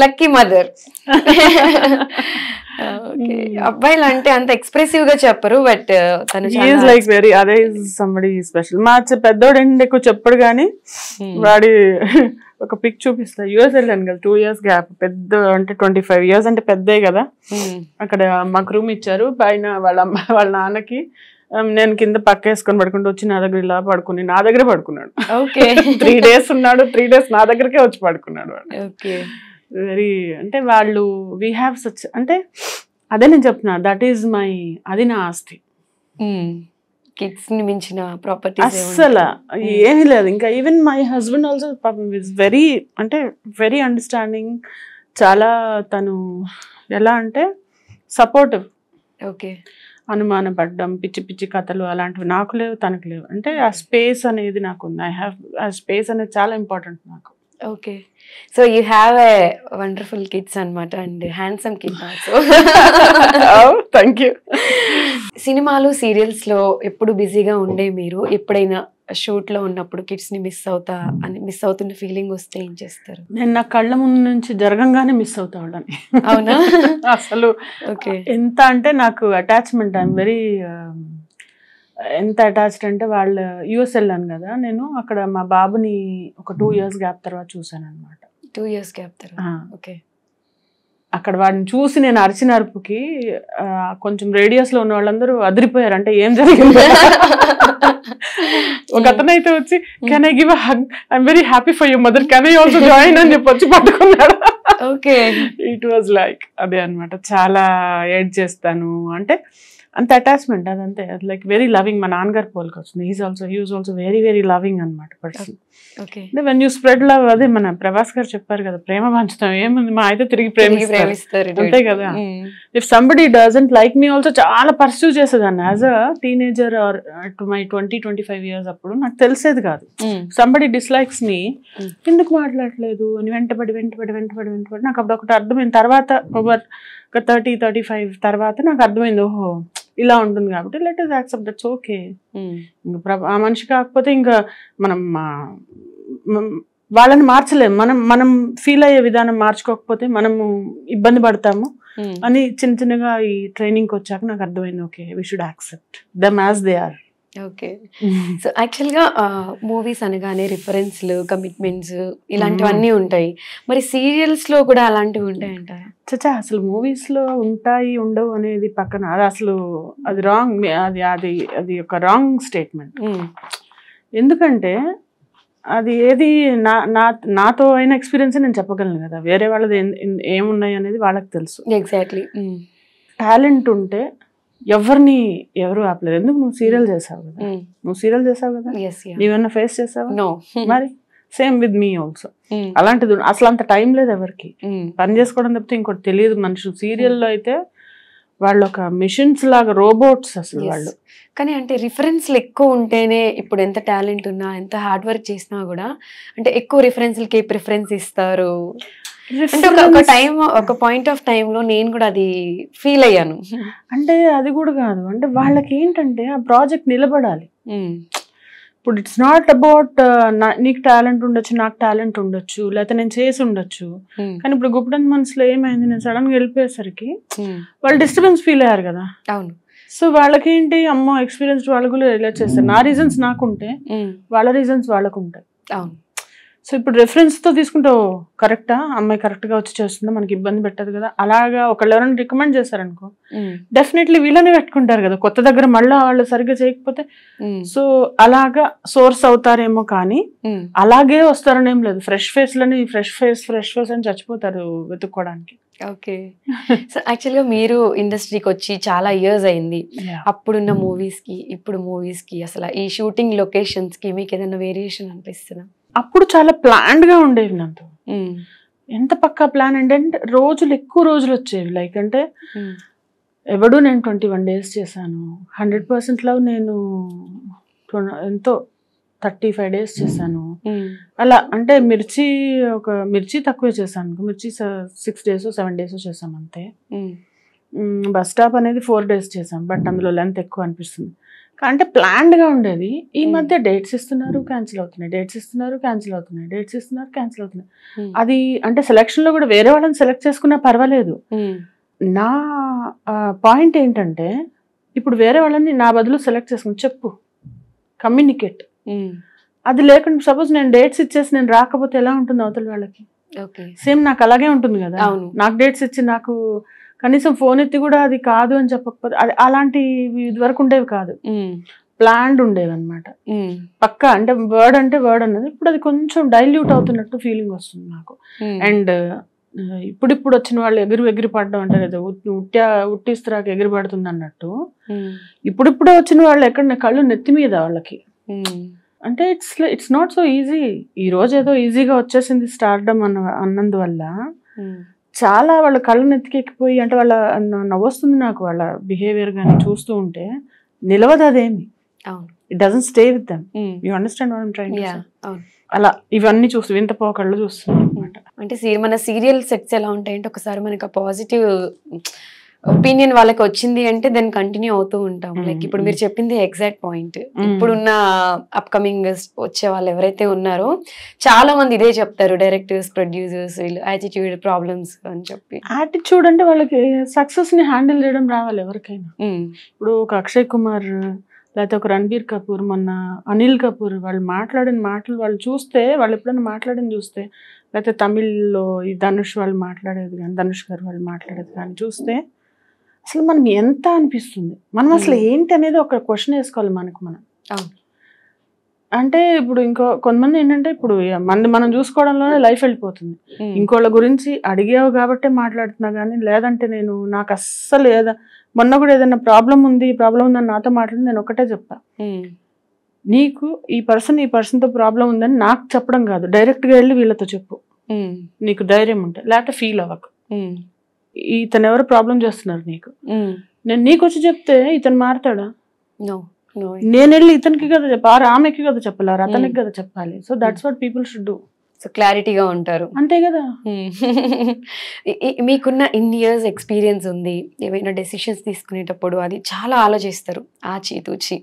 A: Lucky mother. అబ్బాయిలు అంటే అంత expressive గా చెప్పరు, but తను
B: like very అదే సంబడి స్పెషల్. మా పెద్దోడు ఏంటి ఎక్కువ చెప్పడు కానీ వాడి ఒక పిక్ చూపిస్తా. యూఎస్ వెళ్ళాను కదా, 2 years గ్యాప్. పెద్ద అంటే 25 years అంటే పెద్దే కదా. అక్కడ మాకు రూమ్ ఇచ్చారు. పైన వాళ్ళ నాన్నకి, నేను కింద పక్క వేసుకొని పడుకుంటూ వచ్చి నా దగ్గర ఇలా పడుకుని నా దగ్గరే పడుకున్నాడు. 3 days ఉన్నాడు. 3 days నా దగ్గరకే వచ్చి పడుకున్నాడు వాడు. వెరీ అంటే వాళ్ళు వీ హ్యావ్ సచ్, అంటే అదే నేను చెప్తున్నా, దట్ ఈస్ మై, అది నా ఆస్తి.
A: కిడ్స్ ని మించిన ప్రాపర్టీ
B: అస్సలు ఏమీ లేదు. ఇంకా even my husband also is very, అంటే వెరీ అండర్స్టాండింగ్. చాలా తను ఎలా అంటే సపోర్టివ్.
A: ఓకే.
B: అనుమాన పడ్డం, పిచ్చి పిచ్చి కథలు అలాంటివి నాకు లేవు, తనకు లేవు. అంటే ఆ స్పేస్ అనేది నాకు ఉంది. ఆ స్పేస్ అనేది చాలా ఇంపార్టెంట్ నాకు.
A: Okay. So you have a wonderful kids అన్నమాట, and handsome kid also.
B: Thank you.
A: సినిమాలు సీరియల్స్ లో ఎప్పుడు బిజీగా ఉండే మీరు ఎప్పుడైనా షూట్ లో ఉన్నప్పుడు కిడ్స్ ని మిస్ అవుతున్న ఫీలింగ్ వస్తే ఏం చేస్తారు?
B: నేను నా కళ్ళ ముందు నుంచి జరగంగానే మిస్ అవుతా వాళ్ళని.
A: అవునా?
B: అసలు ఎంత అంటే నాకు అటాచ్మెంట్, ఐఎమ్ వెరీ, ఎంత అటాచ్డ్ అంటే వాళ్ళు యూఎస్ వెళ్ళాను కదా నేను, అక్కడ మా బాబుని ఒక 2 years గ్యాప్ తర్వాత చూసాను అనమాట.
A: 2 years గ్యాప్ తర్వాత. ఓకే.
B: అక్కడ వాడిని చూసి నేను అరిచిన అరుపుకి కొంచెం రేడియస్ లో ఉన్న వాళ్ళందరూ అదిరిపోయారు. అంటే ఏం జరిగింది? ఒక అతనైతే వచ్చి, can I give a hug, I'm very happy for your mother, can I also join అని చెప్పి వచ్చి పట్టుకున్నాడు.
A: ఓకే.
B: ఇట్ వాజ్ లైక్ అదే అనమాట. చాలా ఏడ్ చేస్తాను అంటే అంత అటాచ్మెంట్, అదంతే. Like very loving. మా నాన్నగారు పోలికి వస్తుంది. He was also very very loving అనమాట పర్సన్. అంటే వెన్ యూ స్ప్రెడ్ లవ్, అదే మన ప్రభాస్ గారు చెప్పారు కదా, ప్రేమ పంచుతాం, ఏముంది మా అయితే తిరిగి ప్రేమిస్తారు, అంతే కదా. If somebody doesn't like me also చాలా పర్స్యూ చేసేదాన్ని as a teenager are to my 20-25 years. అప్పుడు నాకు తెలిసేది కాదు. సంబడి డిస్లైక్స్ మీ, ఎందుకు మాట్లాడలేదు అని వెంటబడి నాకు అప్పుడు ఒకటి అర్థమైంది. తర్వాత ఓవర్ 30-35 తర్వాత నాకు అర్థమైంది, ఓహో ఇలా ఉంటుంది కాబట్టి let us accept, that's okay. ఇంకా ఆ మనిషి కాకపోతే ఇంకా మనం వాళ్ళని మార్చలేము. మనం ఫీల్ అయ్యే విధానం మార్చుకోకపోతే మనము ఇబ్బంది పడతాము అని చిన్నగా ఈ ట్రైనింగ్కి వచ్చాక నాకు అర్థమైంది, okay we should accept them as they are.
A: Okay. So యాక్చువల్గా మూవీస్ అనగానే రిఫరెన్స్లు, కమిట్మెంట్స్ ఇలాంటివన్నీ ఉంటాయి. మరి సీరియల్స్ లో కూడా అలాంటివి ఉంటాయంటారా?
B: చచ్చా, అసలు మూవీస్ లో ఉంటాయి ఉండవు అనేది పక్కన, అది అసలు అది రాంగ్. అది ఒక రాంగ్ స్టేట్మెంట్. ఎందుకంటే అది ఏది నాతో అయిన ఎక్స్పీరియన్స్ నేను చెప్పగలను కదా, వేరే వాళ్ళది ఏమున్నాయి అనేది వాళ్ళకి తెలుసు.
A: ఎగ్జాక్ట్లీ.
B: టాలెంట్ ఉంటే ఎవరు ఆపలేదు. ఎందుకు? నువ్వు సీరియల్ చేసావు కదా, నీవేమన్నా ఫేస్ చేసావా? మరి సేమ్ విత్ మీ ఆల్సో. అలాంటిది అసలు అంత టైం లేదు ఎవరికి, పని చేసుకోవడం తప్పితే ఇంకోటి తెలియదు మనుషులు. సీరియల్లో అయితే వాళ్ళు ఒక మిషన్స్ లాగా, రోబోట్స్ అసలు వాళ్ళు.
A: కానీ అంటే రిఫరెన్స్లు ఎక్కువ ఉంటేనే, ఇప్పుడు ఎంత టాలెంట్ ఉన్నా ఎంత హార్డ్ వర్క్ చేసినా కూడా అంటే ఎక్కువ రిఫరెన్స్లకి ప్రిఫరెన్స్ ఇస్తారు. అంటే ఒక టైం, ఒక పాయింట్ ఆఫ్ టైమ్ లో నేను కూడా అది ఫీల్ అయ్యాను.
B: అంటే అది కూడా కాదు, అంటే వాళ్ళకి ఏంటంటే ఆ ప్రాజెక్ట్ నిలబడాలి. ఇప్పుడు ఇట్స్ నాట్ అబౌట్ నీకు టాలెంట్ ఉండొచ్చు, నాకు టాలెంట్ ఉండొచ్చు, లేకపోతే నేను చేసి ఉండొచ్చు. కానీ ఇప్పుడు గుప్టన్ మనసులో ఏమైంది, నేను సడన్ గా వెళ్ళిపోయేసరికి వాళ్ళు డిస్టర్బెన్స్ ఫీల్ అయ్యారు కదా.
A: అవును.
B: సో వాళ్ళకేంటి, అమ్మో ఎక్స్పీరియన్స్ వాళ్ళు కూడా రిలేట్ చేస్తారు. నా రీజన్స్ నాకుంటే వాళ్ళ రీజన్స్ వాళ్ళకు ఉంటాయి.
A: అవును.
B: సో ఇప్పుడు రెఫరెన్స్ తో తీసుకుంటే కరెక్టా, అమ్మాయి కరెక్ట్ గా వచ్చి చేస్తుందా, మనకి ఇబ్బంది పెట్టదు కదా. అలాగా ఒకళ్ళు ఎవరైనా రికమెండ్ చేశారనుకో, డెఫినెట్లీ వీళ్ళనే పెట్టుకుంటారు కదా కొత్త దగ్గర, మళ్ళీ వాళ్ళు సరిగ్గా చేయకపోతే. సో అలాగా సోర్స్ అవుతారేమో, కానీ అలాగే వస్తారని ఏం లేదు. ఫ్రెష్ ఫేస్ అని చచ్చిపోతారు వెతుక్కోవడానికి.
A: ఓకే. సో యాక్చువల్గా మీరు ఇండస్ట్రీకి వచ్చి చాలా ఇయర్స్ అయింది. అప్పుడున్న మూవీస్ కి ఇప్పుడు మూవీస్ కి అసలు ఈ షూటింగ్ లొకేషన్స్ కి మీకు ఏదైనా వేరియేషన్ అనిపిస్తుందా?
B: అప్పుడు చాలా ప్లాన్డ్ గా ఉండేవి నాతో. ఎంత పక్కా ప్లాన్ అంటే ఎక్కువ రోజులు వచ్చేవి. లైక్ అంటే ఎవడు నేను 21 days చేశాను. 100% లవ్ నేను ఎంతో 35 days చేశాను. అలా అంటే మిర్చి తక్కువే చేశాను. మిర్చి 6 days 7 days చేసాం అంతే. బస్ స్టాప్ అనేది 4 days చేసాం, బట్ అందులో లెంత్ ఎక్కువ అనిపిస్తుంది. అంటే ప్లాన్డ్ గా ఉండేది. ఈ మధ్య డేట్స్ ఇస్తున్నారు, క్యాన్సిల్ అవుతున్నాయి, డేట్స్ ఇస్తున్నారు, క్యాన్సిల్ అవుతున్నాయి, డేట్స్ ఇస్తున్నారు, క్యాన్సిల్ అవుతున్నాయి. అది అంటే సెలక్షన్ లో కూడా వేరే వాళ్ళని సెలెక్ట్ చేసుకున్నా పర్వాలేదు. నా పాయింట్ ఏంటంటే, ఇప్పుడు వేరే వాళ్ళని నా బదులు సెలెక్ట్ చేసుకుని చెప్పు, కమ్యూనికేట్. అది లేకుండా సపోజ్ నేను డేట్స్ ఇచ్చేసి నేను రాకపోతే ఎలా ఉంటుంది అవతల వాళ్ళకి? సేమ్ నాకు అలాగే ఉంటుంది కదా. నాకు డేట్స్ ఇచ్చి నాకు కనీసం ఫోన్ ఎత్తి కూడా అది కాదు అని చెప్పకపోతే, అది అలాంటివి ఇదివరకు ఉండేవి కాదు, ప్లాన్డ్ ఉండేవి అనమాట. పక్కా అంటే వర్డ్ అన్నది ఇప్పుడు అది కొంచెం డైల్యూట్ అవుతున్నట్టు ఫీలింగ్ వస్తుంది నాకు. అండ్ ఇప్పుడు వచ్చిన వాళ్ళు ఎగిరి పడడం అంటే కదా, ఉట్టిస్తరాకు ఎగిరి పడుతుంది అన్నట్టు. ఇప్పుడిప్పుడే వచ్చిన వాళ్ళు ఎక్కడ కళ్ళు నెత్తి మీద వాళ్ళకి. అంటే ఇట్స్ నాట్ సో ఈజీ. ఈ రోజు ఏదో ఈజీగా వచ్చేసింది స్టార్డమ్ అన్నందువల్ల చాలా వాళ్ళ కళ్ళు నెత్తికెక్కిపోయి, అంటే వాళ్ళ నవ్వొస్తుంది నాకు వాళ్ళ బిహేవియర్ కానీ చూస్తూ ఉంటే. నిలవదు అదేమి, it doesn't stay with them. You understand what I'm trying to say? అలా ఇవన్నీ చూస్తూ వింత పోకళ్ళు చూస్తుంది అనమాట.
A: అంటే మన సీరియల్ సెట్స్ ఎలా ఉంటాయంటే, ఒకసారి మనకు పాజిటివ్ ఒపీనియన్ వాళ్ళకి వచ్చింది అంటే దాన్ని కంటిన్యూ అవుతూ ఉంటాం. లైక్ ఇప్పుడు మీరు చెప్పింది ఎగ్జాక్ట్ పాయింట్. ఇప్పుడున్న అప్కమింగ్ వచ్చే వాళ్ళు ఎవరైతే ఉన్నారో చాలా మంది ఇదే చెప్తారు, డైరెక్టర్స్, ప్రొడ్యూసర్స్, వీళ్ళు యాటిట్యూడ్ ప్రాబ్లమ్స్ అని చెప్పి.
B: యాటిట్యూడ్ అంటే వాళ్ళకి సక్సెస్ ని హ్యాండిల్ చేయడం రావాలి ఎవరికైనా. ఇప్పుడు ఒక అక్షయ్ కుమార్, లేకపోతే ఒక రణబీర్ కపూర్, మొన్న అనిల్ కపూర్, వాళ్ళు మాట్లాడిన మాటలు వాళ్ళు చూస్తే, వాళ్ళు ఎప్పుడైనా మాట్లాడిన చూస్తే, లేకపోతే తమిళ్లో ఈ ధనుష్ వాళ్ళు మాట్లాడేది కానీ, ధనుష్ గారు వాళ్ళు మాట్లాడేది కానీ చూస్తే అసలు మనం ఎంత అనిపిస్తుంది. మనం అసలు ఏంటి అనేది ఒక క్వశ్చన్ వేసుకోవాలి మనకు మనం. అంటే ఇప్పుడు కొంతమంది ఏంటంటే, ఇప్పుడు మనం చూసుకోవడంలోనే లైఫ్ వెళ్ళిపోతుంది. ఇంకోళ్ళ గురించి అడిగావు కాబట్టే మాట్లాడుతున్నా కానీ, లేదంటే నాకు అస్సలు మొన్న కూడా ఏదైనా ప్రాబ్లం ఉందని నాతో మాట్లాడి నేను ఒకటే చెప్పా, నీకు ఈ పర్సన్తో ప్రాబ్లం ఉందని నాకు చెప్పడం కాదు, డైరెక్ట్గా వెళ్ళి వీళ్ళతో చెప్పు, నీకు ధైర్యం ఉంటే. లేకపోతే ఫీల్ అవ్వకు, ఇతను ఎవరు ప్రాబ్లం చేస్తున్నారు నీకు, నేను నీకు వచ్చి చెప్తే ఇతను మారుతాడా? నేను వెళ్ళి ఇతనికి కదా చెప్పాలి, ఆమెకి కదా చెప్పాలి, అతనికి కదా చెప్పాలి. So that's what people should do.
A: So క్లారిటీగా ఉంటారు, అంతే కదా. మీకున్న ఇన్ని ఇయర్స్ ఎక్స్పీరియన్స్ ఉంది, ఏమైనా డెసిషన్స్ తీసుకునేటప్పుడు అది చాలా ఆలోచిస్తారు ఆచితూచి.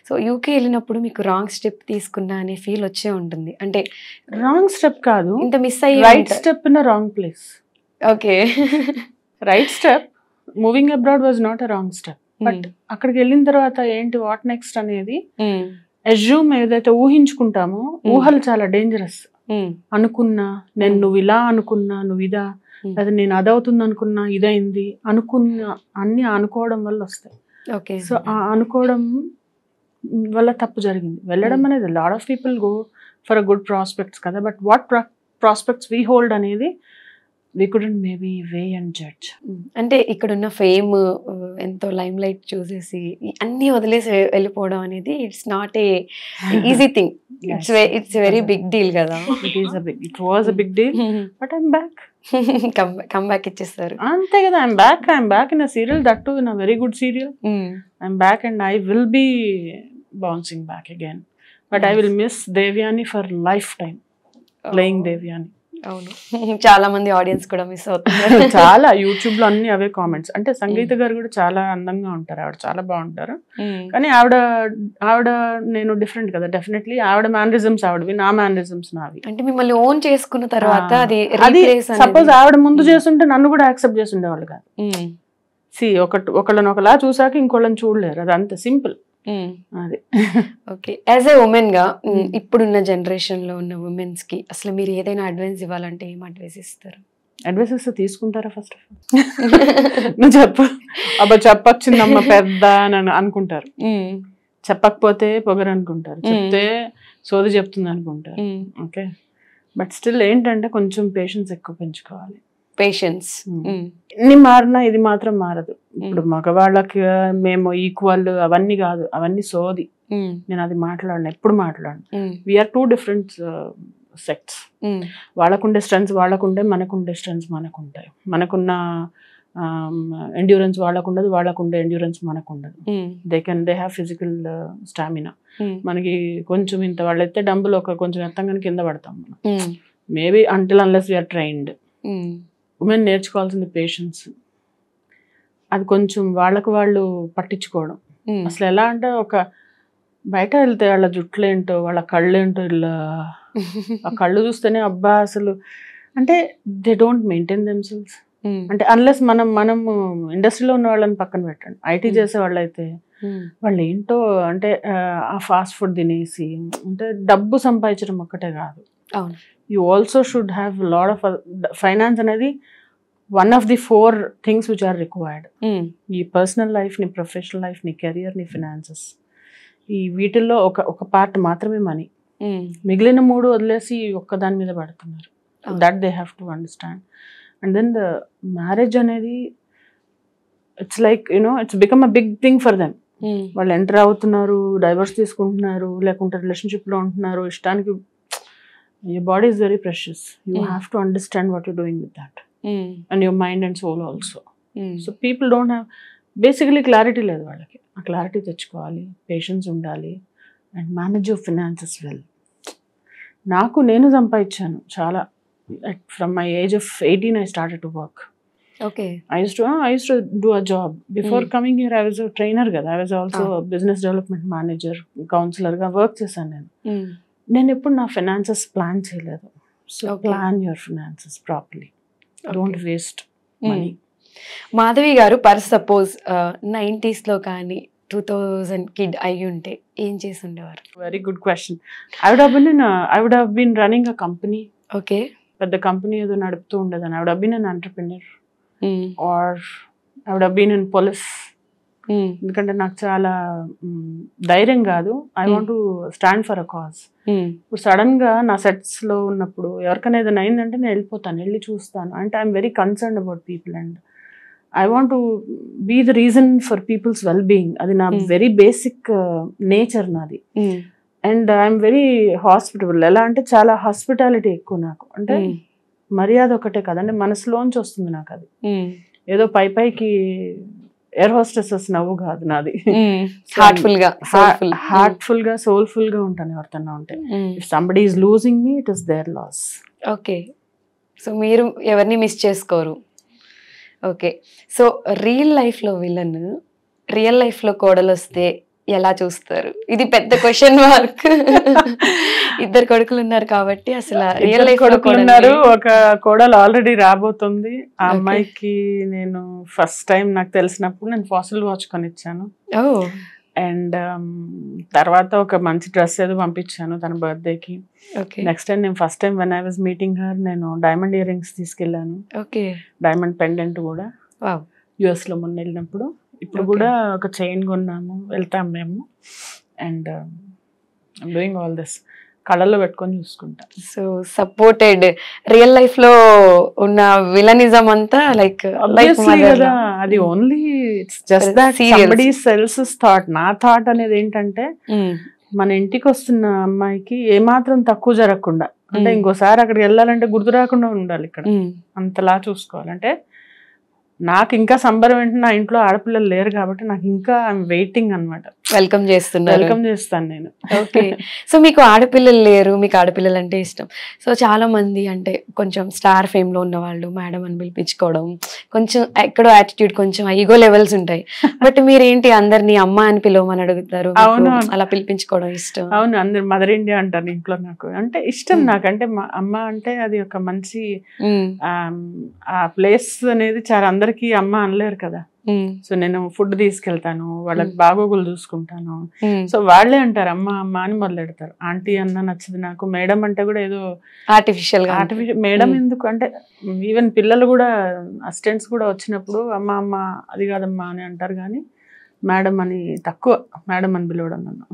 A: సో యూకే వెళ్ళినప్పుడు మీకు రాంగ్ స్టెప్ తీసుకున్నా అనే ఫీల్ వచ్చే ఉంటుంది. అంటే
B: రాంగ్ స్టెప్ కాదు,
A: ఇంత మిస్ అయ్యి
B: right step in wrong place.
A: Okay,
B: right step, moving abroad was not a wrong step. But అక్కడికి వెళ్ళిన తర్వాత ఏంటి, వాట్ నెక్స్ట్ అనేది అజ్యూమ్ ఏదైతే ఊహించుకుంటామో, ఊహలు చాలా డేంజరస్. అనుకున్నా నువ్వు ఇలా అనుకున్నా, నువ్వు ఇదా, లేదా నేను అదవుతుంది అనుకున్నా, ఇదైంది అనుకున్నా, అన్ని అనుకోవడం వల్ల వస్తాయి. సో ఆ అనుకోవడం వల్ల తప్పు జరిగింది. వెళ్ళడం అనేది lot of people go for a good prospects కదా, but what prospects we hold అనేది we couldn't maybe weigh and judge.
A: అంటే ఇక్కడున్న ఫేమ్ ఎంతో లైమ్ లైట్ చూసేసి అన్ని వదిలేసి వెళ్ళిపోవడం అనేది it's not a easy thing. It's very big deal కదా.
B: It was a big deal, but I'm back.
A: Come back ఇచ్చేస్తారు
B: అంతే కదా. I'm back in a serial, that too in a very good serial. I'm back and I will be bouncing back again, but I will miss Devyani for lifetime, playing Devyani.
A: అవును, చాలా మంది audience కూడా miss అవుతున్నారు.
B: చాలా YouTube లో అన్ని అవే comments. అంటే సంగీత గారు కూడా చాలా అందంగా ఉంటారు, ఆవిడ చాలా బాగుంటారు. కానీ ఆవిడ నేను డిఫరెంట్ కదా. డెఫినెట్లీ ఆవిడ మేనరిజమ్స్ ఆవిడవి, నా మేనరిజమ్స్ నావి.
A: అంటే మిమ్మల్ని ఓన్ చేసుకున్న తర్వాత అది
B: సపోజ్ ఆవిడ ముందు చేస్తుంటే నన్ను కూడా యాక్సెప్ట్ చేసి ఉండేవాళ్ళు కాదు. ఒకళ్ళని ఒకలా చూసాక ఇంకోళ్ళని చూడలేరు, అది అంత సింపుల్. అది
A: ఓకే. యాజ్ ఏ ఉమెన్ గా ఇప్పుడున్న జనరేషన్ లో ఉన్న ఉమెన్స్ కి అసలు మీరు ఏదైనా అడ్వైస్ ఇవ్వాలంటే ఏం అడ్వైస్ ఇస్తారు?
B: అడ్వైస్ ఇస్తే తీసుకుంటారా? ఫస్ట్ ఆఫ్ ఆల్ నువ్వు చెప్పు. అబ్బా చెప్పొచ్చిందమ్మ పెద్ద అని అనుకుంటారు, చెప్పకపోతే పొగరు అనుకుంటారు, చెప్తే సోది చెప్తుంది అనుకుంటారు. ఓకే, బట్ స్టిల్ ఏంటంటే కొంచెం పేషెన్స్ ఎక్కువ పెంచుకోవాలి.
A: పేషెన్స్
B: ఎన్ని మారినా ఇది మాత్రం మారదు. ఇప్పుడు మగవాళ్ళకి మేము ఈక్వల్ అవన్నీ కాదు, అవన్నీ సోది. నేను అది మాట్లాడను, ఎప్పుడు మాట్లాడను. We are 2 different sects. వాళ్ళకుండే స్ట్రెంగ్స్ వాళ్ళకుండే, మనకుండే స్ట్రెంగ్స్ మనకుంటాయి. మనకున్న ఎండ్యూరెన్స్ వాళ్ళకుండదు, వాళ్ళకుండే ఎండ్యూరెన్స్ మనకుండదు. They have physical stamina. మనకి కొంచెం ఇంత వాళ్ళైతే డంబులు కొంచెం ఎత్తంగానే కింద పడతాం మనం. Maybe until unless we're trained. Women నేర్చుకోవాల్సింది పేషెన్స్. అది కొంచెం వాళ్ళకు వాళ్ళు పట్టించుకోవడం. అసలు ఎలా అంటే ఒక బయట వెళ్తే వాళ్ళ జుట్లేంటో, వాళ్ళ కళ్ళేంటో, ఇలా ఆ కళ్ళు చూస్తేనే అబ్బా అసలు అంటే దే డోంట్ మెయింటైన్ దెమ్సెల్వ్స్. అంటే అన్లెస్ మనము ఇండస్ట్రీలో ఉన్న వాళ్ళని పక్కన పెట్టండి, ఐటీ చేసే వాళ్ళు అయితే వాళ్ళు ఏంటో అంటే ఆ ఫాస్ట్ ఫుడ్ తినేసి అంటే డబ్బు సంపాదించడం ఒక్కటే కాదు. You also should have a lot of finance అనేది one of the 4 things which are required. ఈ పర్సనల్ లైఫ్, నీ ప్రొఫెషనల్ లైఫ్, నీ కెరియర్, నీ ఫినాన్సెస్, ఈ వీటిల్లో ఒక పార్ట్ మాత్రమే మనీ. మిగిలిన 3 వదిలేసి ఒక్క దాని మీద పడుతున్నారు. That they have to understand. And then the marriage అనేది it's like it's become a big thing for them. వాళ్ళు ఎంటర్ అవుతున్నారు, డైవర్స్ తీసుకుంటున్నారు, లేకుంటే రిలేషన్షిప్లో ఉంటున్నారు ఇష్టానికి. Your body is very precious. You have to understand what you're doing with that. And your mind and soul also. So people don't have basically clarity లేదు వాళ్ళకి. ఆ క్లారిటీ తెచ్చుకోవాలి, పేషెన్స్ ఉండాలి, and manage your finances well. నేను సంపాదించాను చాలా. From my age of 18 I started to work.
A: Okay.
B: I used to do a job. Before coming here I was a trainer కదా. I was also a business development manager, counselor గా work చేశాను నేను ఎప్పుడు నా finances plan చేయలేదు. So plan your finances properly, don't waste money.
A: Madhavi గారు per suppose 90s లో కానీ 2000 కిడ్ అయ్యి ఉంటే ఏం చేసి ఉండేవారు?
B: Very good question. I would have been running a company.
A: Okay,
B: పెద్ద కంపెనీ ఏదో నడుపుతూ ఉండేదాన్ని. I would have been an entrepreneur or I would have been in police. ఎందుకంటే నాకు చాలా ధైర్యం కాదు. I want to stand for a cause. ఇప్పుడు సడన్ గా నా సెట్స్ లో ఉన్నప్పుడు ఎవరికైనా ఏదైనా అయిందంటే నేను వెళ్ళిపోతాను, వెళ్ళి చూస్తాను. అంటే I'm very concerned about people and I want to be the reason for people's well being. అది నా వెరీ బేసిక్ నేచర్ నాది. And I'm very hospitable. ఎలా అంటే చాలా హాస్పిటాలిటీ ఎక్కువ నాకు. అంటే మర్యాద ఒకటే కదండి, మనసులోంచి వస్తుంది నాకు. అది ఏదో పైకి ఎయిర్ హోస్టెసెస్ నవ్వు కాదు నాది. హార్ట్ఫుల్ గా సోల్ఫుల్ గా ఉంటాను ఎవరికన్నా ఉంటే. If somebody is losing me, it is their loss.
A: Okay, so మీరు ఎవరిని మిస్ చేసుకోరు. ఓకే, సో రియల్ లైఫ్ లో విలన్, రియల్ లైఫ్ లో కోడలు వస్తే ఎలా చూస్తారు? ఇది పెద్ద క్వశ్చన్ మార్క్. 2 కొడుకులు ఉన్నారు కాబట్టి అసలు రియల్ లైఫ్
B: కొడుకులు ఉన్నారు, ఒక కోడలు ఆల్రెడీ రాబోతుంది. ఆ అమ్మాయికి నేను ఫస్ట్ టైం నాకు తెలిసినప్పుడు నేను ఫాసిల్ వాచ్ కొనిచ్చాను. అండ్ తర్వాత ఒక మంచి డ్రెస్ ఏదో పంపించాను తన బర్త్డేకి. నెక్స్ట్ టైం నేను first time when I was meeting her నేను డైమండ్ ఇయర్ రింగ్స్ తీసుకెళ్ళాను, డైమండ్ పెండెంట్ కూడా US లో మొన్న వెళ్ళినప్పుడు. ఇప్పుడు కూడా ఒక చైన్ కొన్నాము, వెళ్తాం మేము. And I'm doing all this. కళ్ళల్లో పెట్టుకొని చూసుకుంటా.
A: So supported. రియల్ లైఫ్ లో ఉన్న విలనిజం అంతా లైక్
B: కదా, అది only just that somebody else's thought. నా థాట్ అనేది ఏంటంటే మన ఇంటికి వస్తున్న అమ్మాయికి ఏమాత్రం తక్కువ జరగకుండా, అంటే ఇంకోసారి అక్కడికి వెళ్ళాలంటే గుర్తు రాకుండా ఉండాలి ఇక్కడ, అంతలా చూసుకోవాలంటే. నాకు ఇంకా సంబరం ఏంటంటే నా ఇంట్లో ఆడపిల్లలు లేరు కాబట్టి నాకు ఇంకా ఐఎమ్ వెయిటింగ్ అనమాట.
A: వెల్కమ్
B: చేస్తాను నేను.
A: ఓకే. సో మీకు ఆడపిల్లలు లేరు, మీకు ఆడపిల్లలు అంటే ఇష్టం. సో చాలా మంది అంటే కొంచెం స్టార్ ఫేమ్ లో ఉన్న వాళ్ళు మేడం అని పిలిపించుకోవడం, కొంచెం ఎక్కడో యాటిట్యూడ్, కొంచెం ఈగో లెవెల్స్ ఉంటాయి. బట్ మీరేంటి అందరినీ అమ్మ అని పిలవమని అడుగుతారు, అలా పిలిపించుకోవడం ఇష్టం?
B: అవును, అందరు మదర్ ఇండియా అంటారు ఇంట్లో. నాకు అంటే ఇష్టం. నాకంటే అమ్మ అంటే అది ఒక మంచి ఆ ప్లేస్ అనేది చాలా, అందరికీ అమ్మ అనలేరు కదా. సో నేను ఫుడ్ తీసుకెళ్తాను, వాళ్ళకి బాగోగులు చూసుకుంటాను. సో వాళ్ళే అంటారు అమ్మ అమ్మ అని మొదలెడతారు. ఆంటీ అన్న నచ్చదు నాకు. మేడం అంటే కూడా ఏదో ఆర్టిఫిషియల్. మేడం ఎందుకు అంటే ఈవెన్ పిల్లలు కూడా, అసిస్టెంట్స్ కూడా వచ్చినప్పుడు అమ్మ అమ్మ అది కాదమ్మా అని అంటారు, కానీ మేడం అని తక్కువ, మేడం అని పిలవడం నన్ను.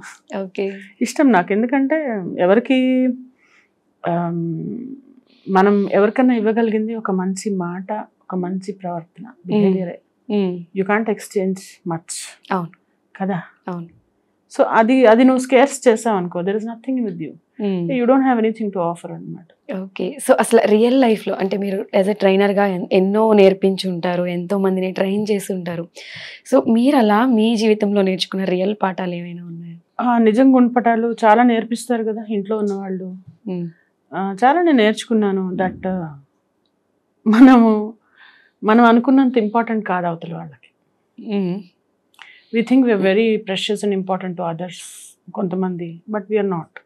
A: ఓకే,
B: ఇష్టం నాకు. ఎందుకంటే ఎవరికి మనం ఎవరికన్నా ఇవ్వగలిగింది ఒక మంచి మాట, ఒక మంచి ప్రవర్తన, బిహేవియరే. You can't exchange much.
A: అవును
B: కదా.
A: అవును.
B: సో అది నువ్వు స్కేర్స్ చేసావు అనుకో, there is nothing with you, you don't have anything to offer అనమాట.
A: ఓకే. సో అసలు రియల్ లైఫ్ లో అంటే మీరు యాజ్ ఎ ట్రైనర్ గా ఎన్నో నేర్పించి ఉంటారు, ఎంతో మందిని ట్రైన్ చేసి ఉంటారు. సో మీరు అలా మీ జీవితంలో నేర్చుకున్న రియల్ పాఠాలు ఏమైనా ఉన్నాయా?
B: నిజంగా గుణపాఠాలు చాలా నేర్పిస్తారు కదా ఇంట్లో ఉన్న వాళ్ళు. చాలా నేను నేర్చుకున్నాను. దట్ మనం అనుకున్నంత ఇంపార్టెంట్ కాదు అవతల వాళ్ళకి. We think we're very precious and important to others కొంతమంది, బట్ వీఆర్ నాట్.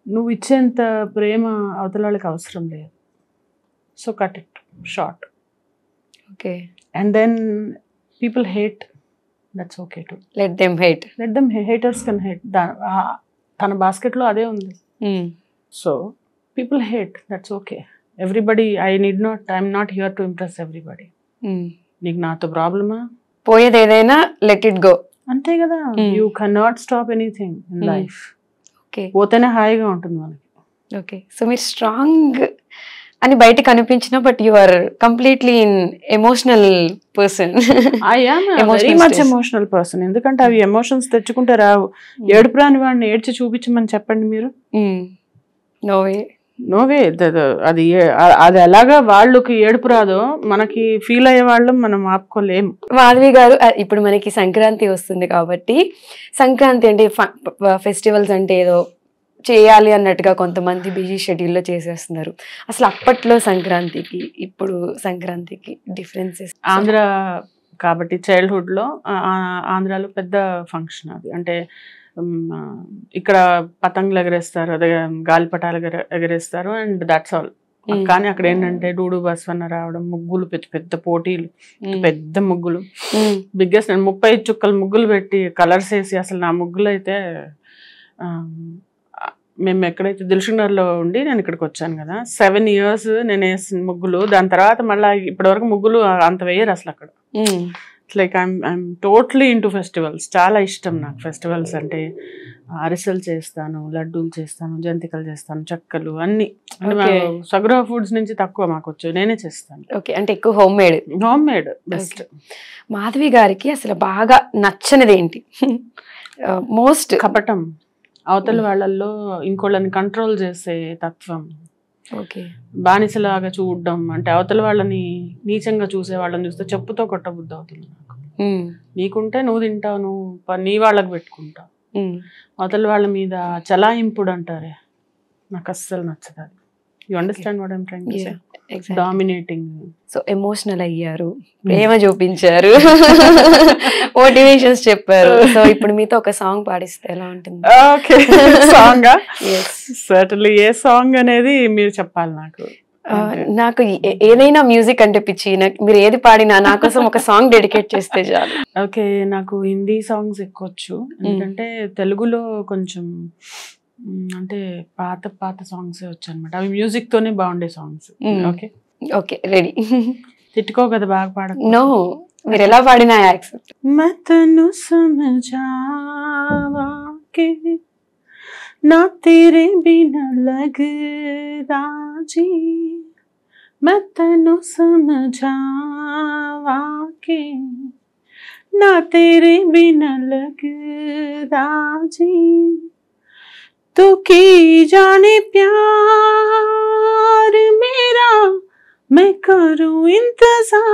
B: నువ్వు ఇచ్చేంత ప్రేమ అవతల వాళ్ళకి అవసరం లేదు. So cut it short.
A: Okay.
B: And then people hate, that's okay to
A: let them hate.
B: Haters can hate. తన బాస్కెట్లో అదే ఉంది. So people hate, that's okay. Everybody, I'm not here to impress everybody. నీకు నాతో ప్రాబ్లమా?
A: పోయేది ఏదైనా లెట్ ఇట్ గో,
B: అంతే కదా. You can not stop anything in life.
A: Okay.
B: పోతేనే హాయిగా ఉంటుంది మనకి.
A: ఓకే. సో మీరు స్ట్రాంగ్ అని బయటకు అనిపించిన, but you are completely in emotional person.
B: I am very much emotional person. ఎందుకంటే అవి ఎమోషన్స్ తెచ్చుకుంటే రావు. ఏడుపు రాని వాడిని ఏడ్చి చూపించమని చెప్పండి మీరు. నోవే. అది ఎలాగా వాళ్ళకి ఏడుపు రాదో మనకి ఫీల్ అయ్యే వాళ్ళం మనం ఆపుకోలేము.
A: మాధవి గారు, ఇప్పుడు మనకి సంక్రాంతి వస్తుంది కాబట్టి, సంక్రాంతి అంటే ఫెస్టివల్స్ అంటే ఏదో చేయాలి అన్నట్టుగా కొంతమంది బిజీ షెడ్యూల్లో చేసేస్తున్నారు. అసలు అప్పట్లో సంక్రాంతికి ఇప్పుడు సంక్రాంతికి డిఫరెన్సెస్?
B: ఆంధ్ర కాబట్టి చైల్డ్హుడ్లో ఆంధ్రాలో పెద్ద ఫంక్షన్ అది. అంటే ఇక్కడ పతంగులు ఎగరేస్తారు, అదే గాలిపటాలు ఎగరేస్తారు, అండ్ దట్స్ ఆల్. కానీ అక్కడ ఏంటంటే డూడు బస్వన్న రావడం, ముగ్గులు, పెద్ద పెద్ద పోటీలు, పెద్ద ముగ్గులు, బిగ్గెస్ట్ 30 చుక్కలు ముగ్గులు పెట్టి కలర్స్ వేసి, అసలు నా ముగ్గులు అయితే మేము ఎక్కడైతే దిల్షుక్నగర్లో ఉండి నేను ఇక్కడికి వచ్చాను కదా, 7 years నేను వేసిన ముగ్గులు. దాని తర్వాత మళ్ళీ ఇప్పటివరకు ముగ్గులు అంత వేయరు అసలు అక్కడ. Like I'm totally into festivals. చాలా ఇష్టం నాకు ఫెస్టివల్స్ అంటే. అరిసెలు చేస్తాను, లడ్డూలు చేస్తాను, జంతికలు చేస్తాను, చెక్కలు అన్ని. అంటే సగృహ ఫుడ్స్ నుంచి తక్కువ మాకు వచ్చు, నేనే చేస్తాను.
A: ఓకే. అంటే ఎక్కువ హోమ్ మేడ్ బెస్ట్. మాధవి గారికి అసలు బాగా నచ్చనిది ఏంటి? మోస్ట్
B: కపటం, అవతల వాళ్ళల్లో ఇంకోళ్ళని కంట్రోల్ చేసే తత్వం, బానిసలాగా చూడడం. అంటే అవతల వాళ్ళని నీచంగా చూసే వాళ్ళని చూస్తే చెప్పుతో కొట్టబుద్ధి అవుతుంది నాకు. నీకుంటే నువ్వు తింటావు, నువ్వు నీ వాళ్ళకి పెట్టుకుంటావు. అవతల వాళ్ళ మీద చలాయింపుడు అంటారే, నాకు అస్సలు నచ్చదు అది. You understand what I'm trying to say? Dominating.
A: So emotional అయ్యారు, ప్రేమ చూపించారు, మోటివేషన్స్ చెప్పారు. సో ఇప్పుడు మీతో ఒక సాంగ్ పాడిస్తే ఎలా ఉంటుంది?
B: ఓకే. సాంగ్? సర్టన్లీ. ఏ సాంగ్ అనేది మీరు చెప్పాలి నాకు.
A: నాకు ఏదైనా మ్యూజిక్ అంటే పిచ్చి. మీరు ఏది పాడినా నా కోసం ఒక సాంగ్ డెడికేట్ చేస్తే చాలు.
B: ఓకే. నాకు హిందీ సాంగ్స్ ఎక్కువచ్చు, ఎందుకంటే తెలుగులో కొంచెం అంటే పాత సాంగ్స్ వచ్చు అనమాట. అవి మ్యూజిక్ తోనే బాగుండే సాంగ్స్. ఓకే.
A: Okay, ready.
B: తిట్టుకో కదా బాగా పాడ.
A: నో, మీరు ఎలా పాడినా యాక్సెప్ట్.
B: మతను సమజావా కే ना तेरे बिना लगदा जी मैं तेनू समझावा के ना तेरे बिना लगदा जी तू की जाने प्यार मेरा मैं करूं इंतजार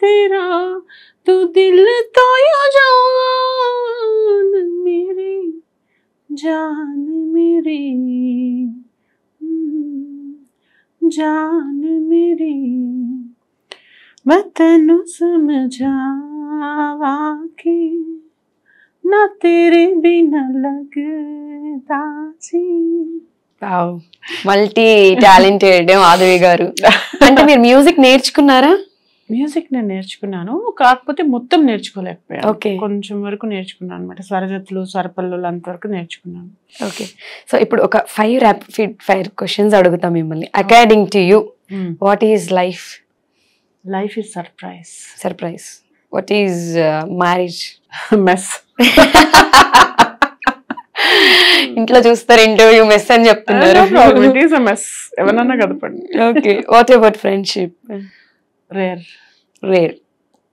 B: तेरा तू दिल तो या जान मेरी जान मेरी जान मेरी मैं तेनू समझावा के ना तेरे बिना लगदा जी
A: మల్టీ టాలెంటెడ్ మాధవి గారు. అంటే మీరు మ్యూజిక్ నేర్చుకున్నారా?
B: మ్యూజిక్ నేను నేర్చుకున్నాను, కాకపోతే మొత్తం నేర్చుకోలేకపోయాను.
A: ఓకే,
B: కొంచెం వరకు నేర్చుకున్నాను అనమాట. స్వరజతులు స్వరపల్లులు అంతవరకు నేర్చుకున్నాను.
A: ఓకే. సో ఇప్పుడు ఒక 5 ర్యాపిడ్ ఫైర్ క్వశ్చన్స్ అడుగుతాం మిమ్మల్ని. According to you what is life?
B: Life is surprise.
A: Surprise. What is marriage?
B: Mess.
A: ఇంట్లో చూస్తారు ఇంటర్వ్యూ మెస్ అని చెప్తున్నారు.
B: మెస్ ఎవరన్నా కదపండి.
A: Okay. What about friendship?
B: Rare.
A: Rare.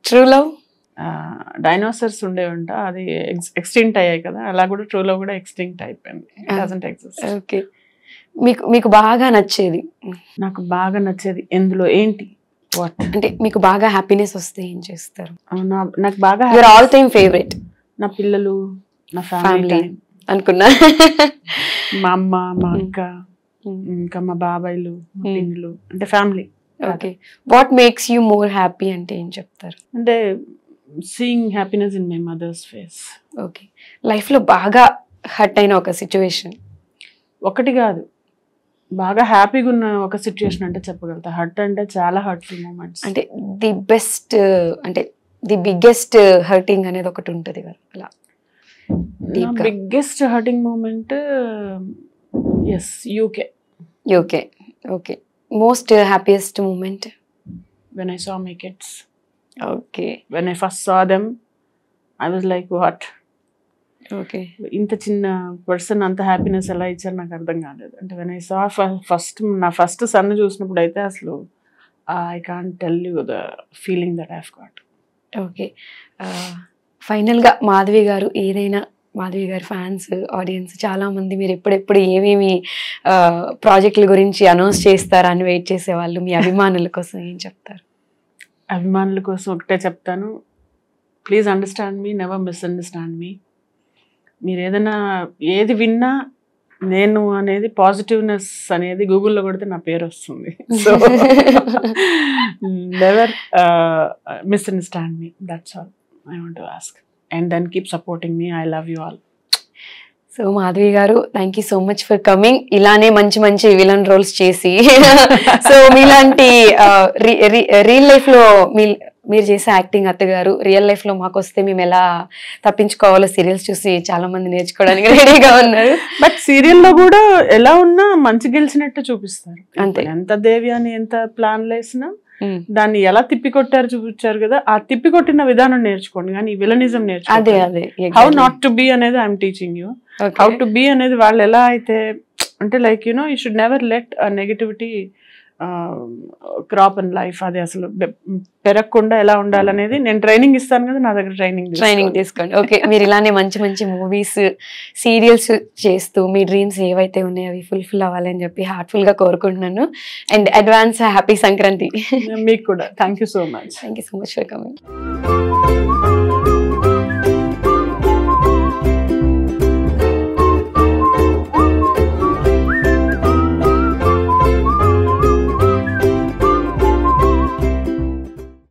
A: True love?
B: Dinosaurs ఉండేవంట, అది ఎక్స్టింక్ట్ అయ్యాయి కదా, అలా కూడా ట్రూ లవ్ కూడా ఎక్స్టింక్ట్ అయిపోయింది.
A: ఓకే. మీకు బాగా నచ్చేది?
B: నాకు బాగా నచ్చేది ఎందులో ఏంటి? వాట్
A: అంటే మీకు బాగా హ్యాపీనెస్ వస్తే ఏం చేస్తారు?
B: నాకు బాగా
A: యువర్ ఆల్ టైమ్ ఫేవరెట్?
B: నా పిల్లలు, నా ఫ్యామిలీ
A: అనుకున్నా.
B: మా అమ్మ, మా అక్క, ఇంకా మా బాబాయిలు, మా పిన్నులు, అంటే family.
A: Okay. What makes you more happy అంటే ఏం చెప్తారు?
B: అంటే seeing happiness in my mother's face.
A: Okay. Life లో బాగా హర్ట్ అయిన ఒక సిచ్యువేషన్?
B: ఒకటి కాదు, బాగా హ్యాపీగా ఉన్న ఒక సిచ్యువేషన్ అంటే చెప్పగలుగుతా. హర్ట్ అంటే చాలా హర్ట్ఫుల్ మూమెంట్స్.
A: అంటే ది బెస్ట్, అంటే ది బిగ్గెస్ట్ హర్టింగ్ అనేది ఒకటి ఉంటుంది కదా, అలా
B: biggest hurting moment yes UK.
A: UK. Okay. Most happiest moment?
B: when I saw my kids.
A: Okay.
B: When I first saw them, I was like, what?
A: Okay.
B: ఇంత చిన్న person అంత happiness ఎలా ఇచ్చారు నాకు అర్థం కాలేదు. అంటే when I saw నా ఫస్ట్ సన్ చూసినప్పుడు అయితే అసలు I can't tell you the feeling that I've got.
A: Okay. ఫైనల్గా మాధవి గారు ఏదైనా, మాధవి గారి ఫ్యాన్స్, ఆడియన్స్ చాలా మంది మీరు ఎప్పుడెప్పుడు ఏమేమి ప్రాజెక్టుల గురించి అనౌన్స్ చేస్తారా అని వెయిట్ చేసేవాళ్ళు, మీ అభిమానుల కోసం ఏం చెప్తారు?
B: అభిమానుల కోసం ఒకటే చెప్తాను, please understand me, never misunderstand మీ. మీరు ఏదైనా ఏది విన్నా నేను అనేది పాజిటివ్నెస్ అనేది గూగుల్లో కొడితే నా పేరు వస్తుంది. So never misunderstand me, that's all I want to ask. And then keep supporting me. I love you all.
A: So Madhavi గారు, thank you so much for coming. ఇలానే మంచి మంచి విలన్ రోల్స్ చేసి సో మీలాంటి రియల్ లైఫ్ లో మీరు చేసే acting అత్తగారు రియల్ లైఫ్ లో మాకు వస్తే మేము ఎలా తప్పించుకోవాలో సీరియల్స్ చూసి చాలా మంది నేర్చుకోవడానికి రెడీగా ఉన్నారు.
B: బట్ సీరియల్లో కూడా ఎలా ఉన్నా మంచి గెలిచినట్టు చూపిస్తారు.
A: అంతే.
B: ఎంత దేవి అని ఎంత ప్లాన్లు వేసినా దాన్ని ఎలా తిప్పికొట్టారు చూపించారు కదా, ఆ తిప్పికొట్టిన విధానం నేర్చుకోండి, కానీ విలనిజం నేర్చుకోండి. హౌ నాట్ టు బీ అనేది I'm teaching you. How to be అనేది వాళ్ళు ఎలా అయితే, అంటే like you know you should never let negativity crop and life. అది అసలు పెరగకుండా ఎలా ఉండాలనేది నేను ట్రైనింగ్ ఇస్తాను కదా, నా దగ్గర ట్రైనింగ్
A: తీసుకోండి. ఓకే. మీరు ఇలానే మంచి మంచి మూవీస్, సీరియల్స్ చేస్తూ మీ డ్రీమ్స్ ఏవైతే ఉన్నాయో అవి ఫుల్ఫిల్ అవ్వాలని చెప్పి హార్ట్ఫుల్ గా కోరుకుంటున్నాను. And advance happy Sankranti.
B: మీకు కూడా thank you so much.
A: Thank you so much for coming.